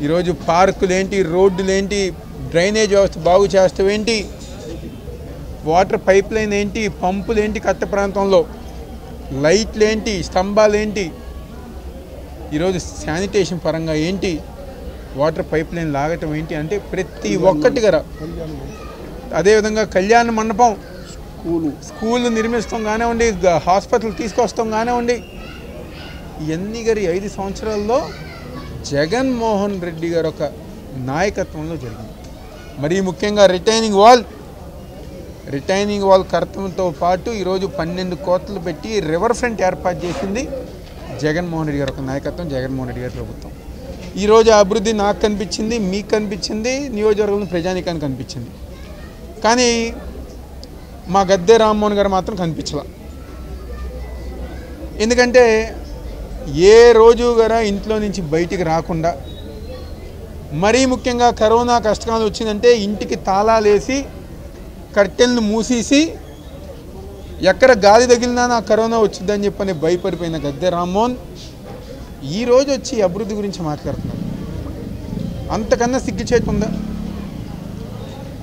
ఈరోజు పార్కులేంటి, రోడ్డులేంటి, డ్రైనేజ్ వ్యవస్థ బాగు చేస్తావేంటి, వాటర్ పైప్ లైన్ ఏంటి, పంపులేంటి, కట్ట ప్రాంతంలో లైట్లేంటి, స్తంభాలేంటి, ఈరోజు శానిటేషన్ పరంగా ఏంటి, వాటర్ పైప్ లైన్ లాగటం ఏంటి అంటే ప్రతి ఒక్కటి గారా. అదేవిధంగా కళ్యాణ మండపం, స్కూల్ నిర్మిస్తాం కానివ్వండి, హాస్పిటల్ తీసుకొస్తాం కానివ్వండి, ఇవన్నీ గారి 5 సంవత్సరాల్లో జగన్మోహన్ రెడ్డి గారు ఒక నాయకత్వంలో జరిగింది. మరీ ముఖ్యంగా రిటైనింగ్ వాల్ కర్తంతో పాటు ఈరోజు 12 కోట్లు పెట్టి రివర్ ఫ్రంట్ ఏర్పాటు చేసింది జగన్మోహన్ రెడ్డి గారు ఒక నాయకత్వం, జగన్మోహన్ రెడ్డి గారి ప్రభుత్వం. ఈరోజు అభివృద్ధి నాకు కనిపించింది, మీకు కనిపించింది, నియోజకవర్గంలో ప్రజానికానికి కనిపించింది. కానీ మా గద్దె రామ్మోహన్ గారు మాత్రం కనిపించలా. ఎందుకంటే ఏ రోజు గారా ఇంట్లో నుంచి బయటికి రాకుండా, మరీ ముఖ్యంగా కరోనా కష్టకాలం వచ్చిందంటే ఇంటికి తాళాలేసి కర్టెన్లు మూసేసి ఎక్కడ గాలి తగిలినా నాకు కరోనా వచ్చిందని చెప్పని భయపడిపోయిన గద్దె రామ్మోహన్ ఈరోజు వచ్చి అభివృద్ధి గురించి మాట్లాడుతున్నారు. అంతకన్నా సిగ్గుచేటు ఉందా?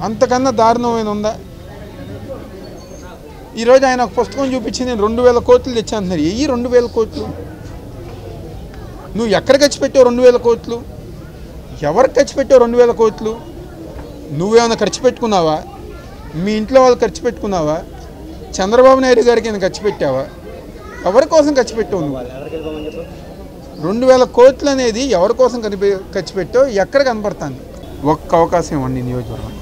అంతకన్నా దారుణమైన ఉందా? ఈరోజు ఆయన ఒక పుస్తకం చూపించి నేను 2000 కోట్లు తెచ్చానంటున్నారు. 2000 కోట్లు నువ్వు ఎక్కడ ఖర్చు పెట్టావు? 2000 కోట్లు ఎవరికి ఖర్చు పెట్టావు? 2000 కోట్లు నువ్వేమైనా ఖర్చు పెట్టుకున్నావా? మీ ఇంట్లో వాళ్ళు ఖర్చు పెట్టుకున్నావా? చంద్రబాబు నాయుడు గారికి నేను ఖర్చు పెట్టావా? ఎవరి కోసం ఖర్చు పెట్టావు? నువ్వు 2000 కోట్లు అనేది ఎవరి కోసం ఖర్చు పెట్టావు? ఎక్కడ కనపడుతుంది? ఒక్క అవకాశం ఇవ్వండి. నియోజకవర్గం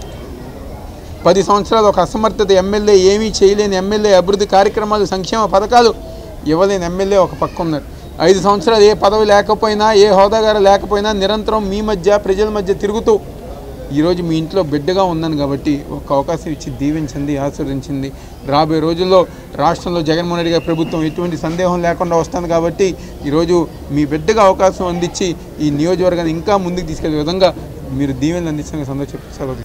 10 సంవత్సరాలు ఒక అసమర్థత ఎమ్మెల్యే, ఏమీ చేయలేని ఎమ్మెల్యే, అభివృద్ధి కార్యక్రమాలు, సంక్షేమ పథకాలు ఇవ్వలేని ఎమ్మెల్యే ఒక పక్క ఉన్నారు. 5 సంవత్సరాలు ఏ పదవి లేకపోయినా, ఏ హోదాగారు లేకపోయినా నిరంతరం మీ మధ్య, ప్రజల మధ్య తిరుగుతూ ఈరోజు మీ ఇంట్లో బిడ్డగా ఉన్నాను కాబట్టి ఒక అవకాశం ఇచ్చి దీవించింది, ఆశీర్వదించింది. రాబోయే రోజుల్లో రాష్ట్రంలో జగన్మోహన్ రెడ్డి గారి ప్రభుత్వం ఎటువంటి సందేహం లేకుండా వస్తుంది కాబట్టి ఈరోజు మీ బిడ్డగా అవకాశం అందించి ఈ నియోజకవర్గాన్ని ఇంకా ముందుకు తీసుకెళ్లే విధంగా మీరు దీవెనలు అందించిన సంతోషం.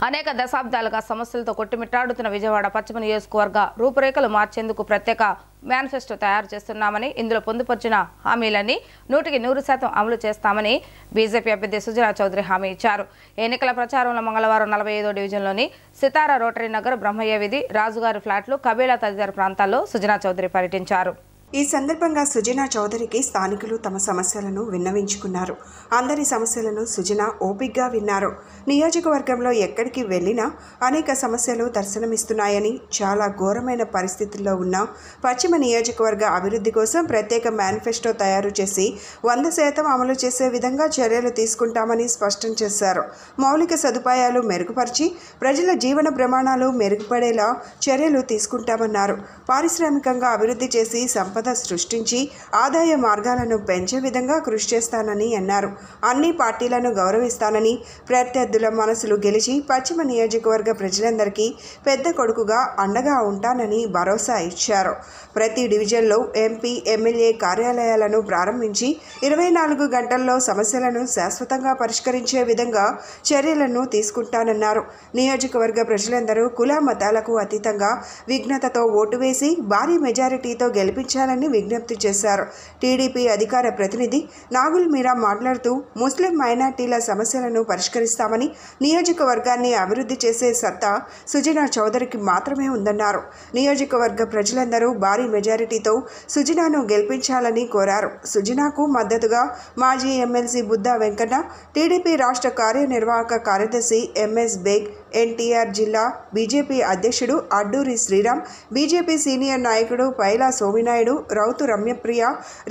అనేక దశాబ్దాలుగా సమస్యలతో కొట్టుమిట్టాడుతున్న విజయవాడ పశ్చిమ నియోజకవర్గ రూపురేఖలు మార్చేందుకు ప్రత్యేక మేనిఫెస్టో తయారు చేస్తున్నామని, ఇందులో పొందుపరిచిన హామీలన్నీ 100% అమలు చేస్తామని బీజేపీ అభ్యర్థి సుజనా చౌదరి హామీ ఇచ్చారు. ఎన్నికల ప్రచారంలో మంగళవారం 45వ డివిజన్లోని సితారా రోటరీ నగర్, బ్రహ్మయ్య వీధి, రాజుగారి ఫ్లాట్లు, కబేలా తదితర ప్రాంతాల్లో సుజనా చౌదరి పర్యటించారు. ఈ సందర్భంగా సుజనా చౌదరికి స్థానికులు తమ సమస్యలను విన్నవించుకున్నారు. అందరి సమస్యలను సుజనా ఓపిగ్గా విన్నారు. నియోజకవర్గంలో ఎక్కడికి వెళ్ళినా అనేక సమస్యలు దర్శనమిస్తున్నాయని, చాలా ఘోరమైన పరిస్థితుల్లో ఉన్న పశ్చిమ నియోజకవర్గ అభివృద్ధి కోసం ప్రత్యేక మేనిఫెస్టో తయారు చేసి 100% అమలు చేసే విధంగా చర్యలు తీసుకుంటామని స్పష్టం చేశారు. మౌలిక సదుపాయాలు మెరుగుపరిచి ప్రజల జీవన ప్రమాణాలు మెరుగుపడేలా చర్యలు తీసుకుంటామన్నారు. పారిశ్రామికంగా అభివృద్ధి చేసి సంపద సృష్టించి ఆదాయ మార్గాలను పెంచే విధంగా కృషి చేస్తానని అన్నారు. అన్ని పార్టీలను గౌరవిస్తానని, ప్రత్యర్థుల మనసులు గెలిచి పశ్చిమ నియోజకవర్గ ప్రజలందరికీ పెద్ద కొడుకుగా అండగా ఉంటానని భరోసా ఇచ్చారు. ప్రతి డివిజన్లో ఎంపీ, ఎమ్మెల్యే కార్యాలయాలను ప్రారంభించి 24 గంటల్లో సమస్యలను శాశ్వతంగా పరిష్కరించే విధంగా చర్యలను తీసుకుంటానన్నారు. నియోజకవర్గ ప్రజలందరూ కుల మతాలకు అతీతంగా విఘ్నతతో ఓటు వేసి భారీ మెజారిటీతో గెలిపించాలని చేయాలని విజ్ఞప్తి చేశారు. టీడీపీ అధికార ప్రతినిధి నాగుల్ మీరా మాట్లాడుతూ ముస్లిం మైనార్టీల సమస్యలను పరిష్కరిస్తామని, నియోజకవర్గాన్ని అభివృద్ధి చేసే సత్తా సుజనా చౌదరికి మాత్రమే ఉందన్నారు. నియోజకవర్గ ప్రజలందరూ భారీ మెజారిటీతో సుజనాను గెలిపించాలని కోరారు. సుజనాకు మద్దతుగా మాజీ ఎమ్మెల్సీ బుద్దా వెంకన్న, టీడీపీ రాష్ట్ర కార్యనిర్వాహక కార్యదర్శి ఎంఎస్ బేగ్, ఎన్టీఆర్ జిల్లా బీజేపీ అధ్యక్షుడు అడ్డూరి శ్రీరామ్, బీజేపీ సీనియర్ నాయకుడు పైలా సోమినాయుడు, రౌతు రమ్యప్రియ,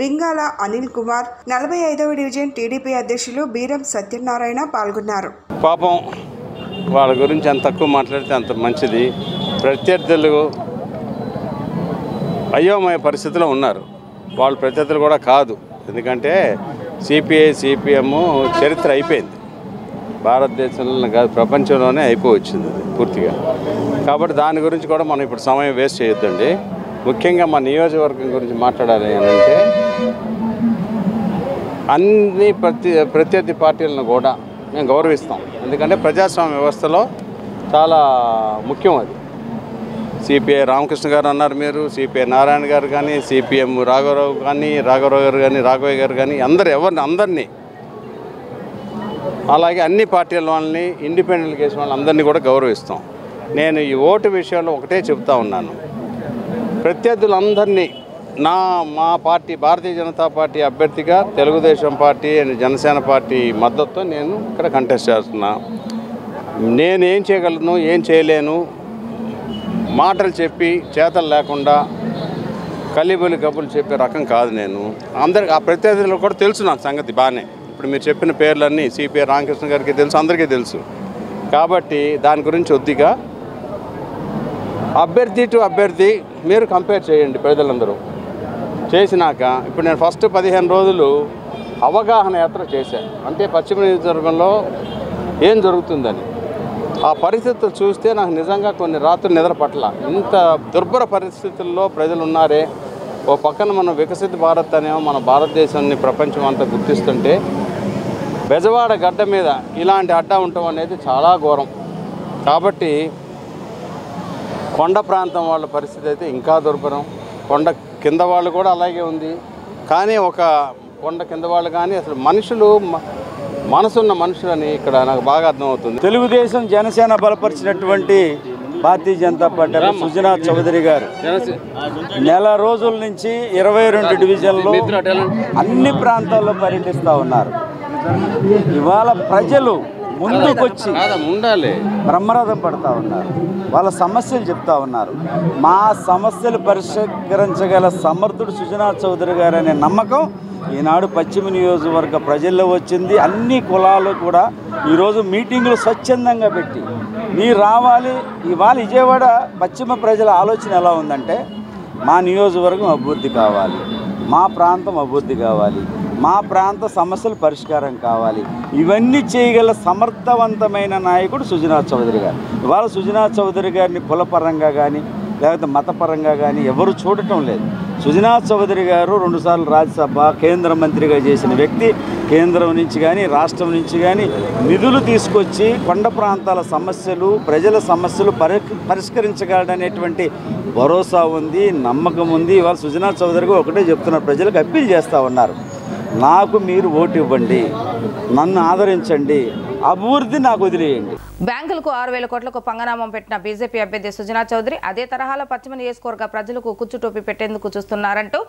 రింగాల అనిల్ కుమార్, 45వ డివిజన్ టీడీపీ అధ్యక్షులు బీరం సత్యనారాయణ పాల్గొన్నారు. పాపం వాళ్ళ గురించి అంత తక్కువ మాట్లాడితే అంత మంచిది. ప్రత్యర్థులు అయోమయ పరిస్థితిలో ఉన్నారు. వాళ్ళు ప్రత్యర్థులు కూడా కాదు, ఎందుకంటే సిపిఐ సిపిఎం చరిత్ర అయిపోయింది. భారతదేశంలో కాదు, ప్రపంచంలోనే అయిపోవచ్చింది పూర్తిగా. కాబట్టి దాని గురించి కూడా మనం ఇప్పుడు సమయం వేస్ట్ చేయొద్దండి. ముఖ్యంగా మా నియోజకవర్గం గురించి మాట్లాడాలి అని అంటే అన్ని ప్రత్యర్థి పార్టీలను కూడా మేము గౌరవిస్తాం. ఎందుకంటే ప్రజాస్వామ్య వ్యవస్థలో చాలా ముఖ్యం అది. సిపిఐ రామకృష్ణ గారు అన్నారు, మీరు సిపిఐ నారాయణ గారు కానీ, సిపిఎం రాఘవరావు గారు కానీ అందరినీ అలాగే అన్ని పార్టీల వాళ్ళని, ఇండిపెండెంట్ చేసిన వాళ్ళందరినీ కూడా గౌరవిస్తాం. నేను ఈ ఓటు విషయంలో ఒకటే చెప్తా ఉన్నాను, ప్రత్యర్థులందరినీ మా పార్టీ భారతీయ జనతా పార్టీ అభ్యర్థిగా Telugu Desam party and Janasena party మద్దతుతో నేను ఇక్కడ కంటెస్ట్ చేస్తున్నా. నేనేం చేయగలను, ఏం చేయలేను, మాటలు చెప్పి చేతలు లేకుండా కలిబొలి కబులు చెప్పే రకం కాదు నేను. అందరికి ఆ ప్రత్యర్థులకు కూడా తెలుసు నాకు సంగతి బాగానే. ఇప్పుడు మీరు చెప్పిన పేర్లన్నీ సిపిఐ రామకృష్ణ గారికి తెలుసు, అందరికీ తెలుసు. కాబట్టి దాని గురించి కొద్దిగా అభ్యర్థి టు అభ్యర్థి మీరు కంపేర్ చేయండి ప్రజలందరూ. చేసినాక ఇప్పుడు నేను ఫస్ట్ 15 రోజులు అవగాహన యాత్ర చేశాను. అంటే పశ్చిమ నియోజకవర్గంలో ఏం జరుగుతుందని ఆ పరిస్థితులు చూస్తే నాకు నిజంగా కొన్ని రాత్రులు నిద్ర పట్ల. ఇంత దుర్భర పరిస్థితుల్లో ప్రజలు ఉన్నారే. ఓ పక్కన మనం వికసిత భారత్ అనేమో మన భారతదేశాన్ని ప్రపంచం అంతా గుర్తిస్తుంటే బెజవాడ గడ్డ మీద ఇలాంటి అడ్డా ఉండటం అనేది చాలా ఘోరం. కాబట్టి కొండ ప్రాంతం వాళ్ళ పరిస్థితి అయితే ఇంకా దుర్భరం. కొండ కింద వాళ్ళు కూడా అలాగే ఉంది. కానీ ఒక కొండ కింద వాళ్ళు కానీ అసలు మనుషులు మనసున్న మనుషులని ఇక్కడ నాకు బాగా అర్థమవుతుంది. తెలుగుదేశం జనసేన బలపరిచినటువంటి భారతీయ జనతా పార్టీ సుజనా చౌదరి గారు నెల రోజుల నుంచి 22 డివిజన్లో అన్ని ప్రాంతాల్లో పర్యటిస్తూ ఉన్నారు. ఇవాళ ప్రజలు ముందుకొచ్చి బ్రహ్మరథం పడుతూ ఉన్నారు. వాళ్ళ సమస్యలు చెప్తా ఉన్నారు. మా సమస్యలు పరిష్కరించగల సమర్థుడు సుజనా చౌదరి గారు అనే నమ్మకం ఈనాడు పశ్చిమ నియోజకవర్గ ప్రజల్లో వచ్చింది. అన్ని కులాలు కూడా ఈరోజు మీటింగులు స్వచ్ఛందంగా పెట్టి మీరు రావాలి. ఇవాళ విజయవాడ పశ్చిమ ప్రజల ఆలోచన ఎలా ఉందంటే మా నియోజకవర్గం అభివృద్ధి కావాలి, మా ప్రాంతం అభివృద్ధి కావాలి, మా ప్రాంత సమస్యలు పరిష్కారం కావాలి. ఇవన్నీ చేయగల సమర్థవంతమైన నాయకుడు సుజనా చౌదరి గారు. ఇవాళ సుజనా చౌదరి గారిని కులపరంగా కానీ లేకపోతే మతపరంగా కానీ ఎవరు చూడటం లేదు. సుజనా చౌదరి గారు 2 సార్లు రాజ్యసభ కేంద్ర మంత్రిగా చేసిన వ్యక్తి. కేంద్రం నుంచి కానీ రాష్ట్రం నుంచి కానీ నిధులు తీసుకొచ్చి కొండ ప్రాంతాల సమస్యలు, ప్రజల సమస్యలు పరిష్కరించగలడనేటువంటి భరోసా ఉంది, నమ్మకం ఉంది. ఇవాళ సుజనా చౌదరి గారు ఒకటే చెప్తున్నారు, ప్రజలకు అప్పీల్ చేస్తూ ఉన్నారు, నాకు మీరు ఓటు ఇవ్వండి, నన్ను ఆదరించండి, అభివృద్ధి నాకు వదిలేయండి. బ్యాంకులకు 6,000 కోట్లకు పంగనామం పెట్టిన బీజేపీ అభ్యర్థి సుజనా చౌదరి అదే తరహాలో పశ్చిమ నియోజకవర్గ ప్రజలకు కుచ్చుటోపి పెట్టేందుకు చూస్తున్నారంటూ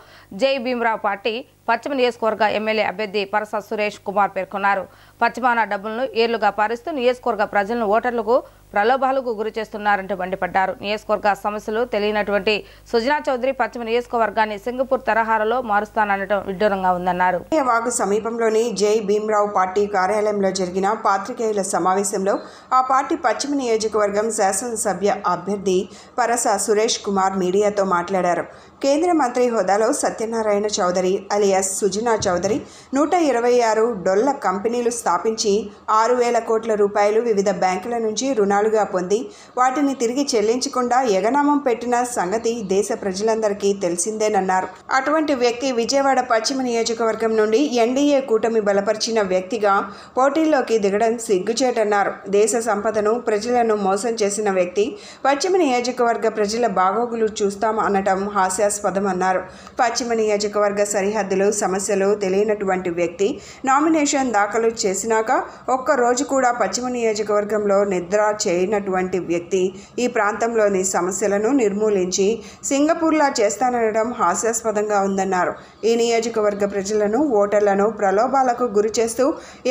జై భీమరావు పార్టీ పశ్చిమ నియోజకవర్గ ఎమ్మెల్యే అభ్యర్థి పరస సురేష్ కుమార్ పేర్కొన్నారు. పశ్చిమాన డబ్బులను ఏర్లుగా పారిస్తూ నియోజకవర్గ ప్రజలను ఓటర్లకు ప్రలోభాలకు గురి చేస్తున్నారంటూ మండిపడ్డారు. నియోజకవర్గ సమస్యలు తెలియనటువంటి సుజనా చౌదరి పశ్చిమ నియోజకవర్గాన్ని సింగపూర్ తరహాలో మారుస్తాననడం విడ్డూరంగా ఉందన్నారు. వాగు సమీపంలోని జై భీమరావు పార్టీ కార్యాలయంలో జరిగిన పాత్రికేయుల సమావేశంలో ఆ పార్టీ పశ్చిమ నియోజకవర్గం శాసనసభ్య అభ్యర్థి పరస సురేష్ కుమార్ మీడియాతో మాట్లాడారు. కేంద్ర మంత్రి హోదాలో సత్యనారాయణ చౌదరి అలియాస్ సుజనా చౌదరి 126 డొల్ల కంపెనీలు స్థాపించి 6,000 కోట్ల రూపాయలు వివిధ బ్యాంకుల నుంచి రుణాలు రుణాలుగా పొంది వాటిని తిరిగి చెల్లించకుండా ఎగనామం పెట్టిన సంగతి దేశ ప్రజలందరికీ తెలిసిందేనన్నారు. అటువంటి వ్యక్తి విజయవాడ పశ్చిమ నియోజకవర్గం నుండి ఎన్డీఏ కూటమి బలపరిచిన వ్యక్తిగా పోటీల్లోకి దిగడం సిగ్గుచేటన్నారు. దేశ సంపదను ప్రజలను మోసం చేసిన వ్యక్తి పశ్చిమ నియోజకవర్గ ప్రజల బాగోగులు చూస్తాం అనటం హాస్యాస్పదమన్నారు. పశ్చిమ నియోజకవర్గ సరిహద్దులు సమస్యలు తెలియనటువంటి వ్యక్తి నామినేషన్ దాఖలు చేసినాక ఒక్కరోజు కూడా పశ్చిమ నియోజకవర్గంలో నిద్ర చేయనటువంటి వ్యక్తి ఈ ప్రాంతంలోని సమస్యలను నిర్మూలించి సింగపూర్లా చేస్తాననడం హాస్యాస్పదంగా ఉందన్నారు. ఈ నియోజకవర్గ ప్రజలను ఓటర్లను ప్రలోభాలకు గురి చేస్తూ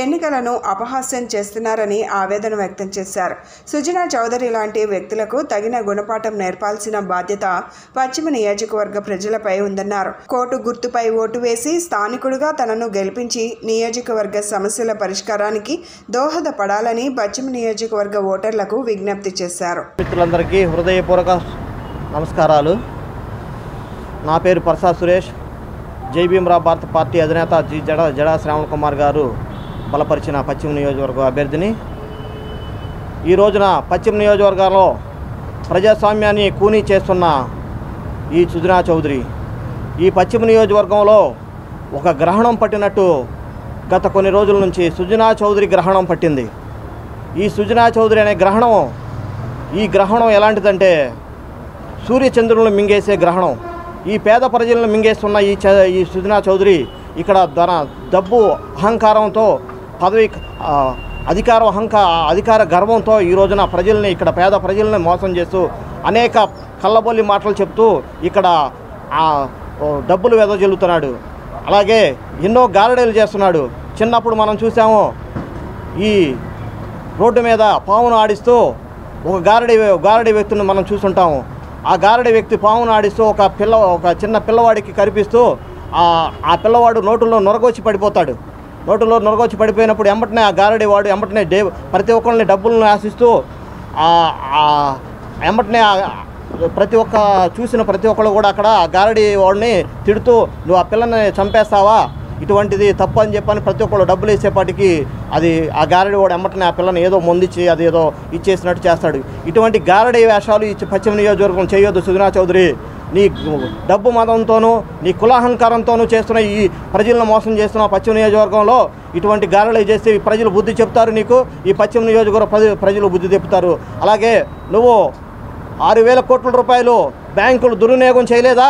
ఎన్నికలను అపహాస్యం చేస్తున్నారని ఆవేదన వ్యక్తం చేశారు. సుజనా చౌదరి లాంటి వ్యక్తులకు తగిన గుణపాఠం నేర్పాల్సిన బాధ్యత పశ్చిమ నియోజకవర్గ ప్రజలపై ఉందన్నారు. కోటు గుర్తుపై ఓటు వేసి స్థానికుడిగా తనను గెలిపించి నియోజకవర్గ సమస్యల పరిష్కారానికి దోహదపడాలని పశ్చిమ నియోజకవర్గ ఓటర్లకు విజ్ఞప్తి చేశారు. మిత్రులందరికీ హృదయపూర్వక నమస్కారాలు. నా పేరు పర్సా సురేష్. జై భీమరావు భారత పార్టీ అధినేత జడా శ్రావణ్ కుమార్ గారు బలపరిచిన పశ్చిమ నియోజకవర్గ అభ్యర్థిని. ఈ రోజున పశ్చిమ నియోజకవర్గంలో ప్రజాస్వామ్యాన్ని కూనీ చేస్తున్న ఈ సుజనా చౌదరి ఈ పశ్చిమ నియోజకవర్గంలో ఒక గ్రహణం పట్టినట్టు గత కొన్ని రోజుల నుంచి సుజనా చౌదరి గ్రహణం పట్టింది. ఈ సుజనా చౌదరి అనే ఈ గ్రహణం ఎలాంటిదంటే సూర్యచంద్రులను మింగేసే గ్రహణం. ఈ పేద ప్రజలను మింగేస్తున్న ఈ సుజనా చౌదరి ఇక్కడ డబ్బు అహంకారంతో అధికార గర్వంతో ఈ రోజున ప్రజల్ని ఇక్కడ పేద ప్రజల్ని మోసం చేస్తూ అనేక కళ్ళబొల్లి మాటలు చెప్తూ ఇక్కడ డబ్బులు వెదజల్లుతున్నాడు. అలాగే ఎన్నో గారడీలు చేస్తున్నాడు. చిన్నప్పుడు మనం చూసాము ఈ రోడ్డు మీద పావును ఆడిస్తూ ఒక గారడీ వ్యక్తిని మనం చూసుంటాము. ఆ గారడీ వ్యక్తి పావును ఆడిస్తూ ఒక చిన్న పిల్లవాడికి కనిపిస్తూ ఆ పిల్లవాడు నోటులో నొరగొచ్చి పడిపోతాడు. నోటులో నొరగొచ్చి పడిపోయినప్పుడు ఎంబటనే ఆ గారడీ వాడు ఎంబటనే ప్రతి ఒక్కరిని డబ్బులను ఆశిస్తూ ఎంబటనే చూసిన ప్రతి ఒక్కళ్ళు కూడా అక్కడ గారడీ వాడిని తిడుతూ నువ్వు ఆ పిల్లని చంపేస్తావా, ఇటువంటిది తప్పు అని చెప్పని ప్రతి ఒక్కళ్ళు డబ్బులు వేసేపాటికి ఆ గారడీ వాడు ఎంబటనే ఆ పిల్లని ఏదో మొందిచ్చి అది ఏదో ఇచ్చేసినట్టు చేస్తాడు. ఇటువంటి గారడీ వేషాలు పశ్చిమ నియోజకవర్గం చేయొద్దు సుజనా చౌదరి. నీ డబ్బు మతంతోనూ నీ కులాహంకారంతోనూ చేస్తున్న ఈ ప్రజలను మోసం చేస్తున్న పశ్చిమ నియోజకవర్గంలో ఇటువంటి గారడీ చేస్తే ప్రజలు బుద్ధి చెప్తారు. నీకు ఈ పశ్చిమ నియోజకవర్గ ప్రజలు బుద్ధి చెప్తారు. అలాగే నువ్వు 6,000 కోట్ల రూపాయలు బ్యాంకులు దుర్వినియోగం చేయలేదా?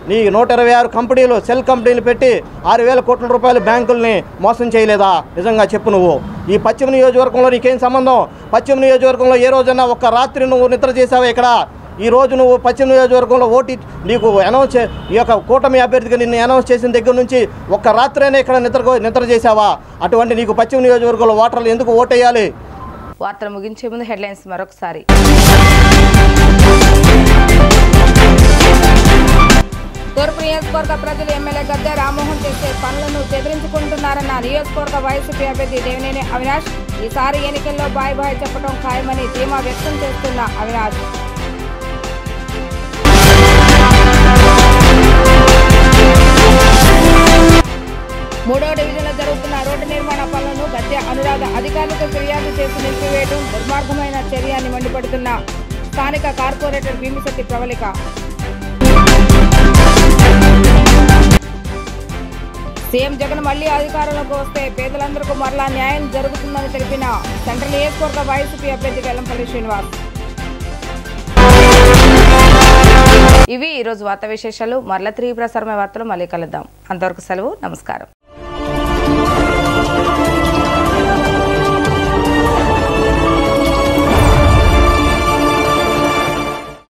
నీ 126 కంపెనీలు సెల్ కంపెనీలు పెట్టి 6,000 కోట్ల రూపాయలు బ్యాంకుల్ని మోసం చేయలేదా? నిజంగా చెప్పు. నువ్వు ఈ పశ్చిమ నియోజకవర్గంలో నీకేం సంబంధం? పశ్చిమ నియోజకవర్గంలో ఏ రోజన్నా ఒక్క రాత్రి నువ్వు నిద్ర చేసావా? ఇక్కడ ఈ రోజు నువ్వు పశ్చిమ నియోజకవర్గంలో నీకు అనౌన్స్ ఈ యొక్క కూటమి అభ్యర్థిగా నిన్ను అనౌన్స్ చేసిన దగ్గర నుంచి ఒక్క రాత్రైనా ఇక్కడ నిద్ర చేసావా? అటువంటి నీకు పశ్చిమ నియోజకవర్గంలో ఓటర్లు ఎందుకు ఓటేయాలి? వార్తలు ముగించే ముందు హెడ్లైన్స్ మరొకసారి. తూర్పు నియోజకవర్గ ప్రజలు ఎమ్మెల్యే గద్దె రామ్మోహన్ చేసే పనులను చెదిరించుకుంటున్నారన్న నియోజకవర్గ వైసీపీ అభ్యర్థి దేవినేని అవినాష్. ఈసారి ఎన్నికల్లో బాయ్ చెప్పడం ఖాయమని ధీమా వ్యక్తం చేస్తున్న అవినాష్. మూడో డివిజన్లో జరుగుతున్న రోడ్డు నిర్మాణ పనులను గద్దె అనురాధ అధికారులకు ఫిర్యాదు చేసి నిలిపివేయడం దుర్మార్గమైన చర్య అని మండిపడుతున్న స్థానిక కార్పొరేటర్ భీమిశెట్టి ప్రవళిక. సీఎం జగన్ మళ్లీ అధికారంలోకి వస్తే పేదలందరికీ మరలా న్యాయం జరుగుతుందని తెలిపిన సెంట్రల్ నియోజకవర్గ వైసీపీ అభ్యర్థి వెల్లంపల్లి శ్రీనివాస్. ఇవి ఈరోజు వార్తా విశేషాలు. మరలా 3 ప్రసారమైన వార్తలు మళ్ళీ కలుద్దాం. అంతవరకు సెలవు. నమస్కారం.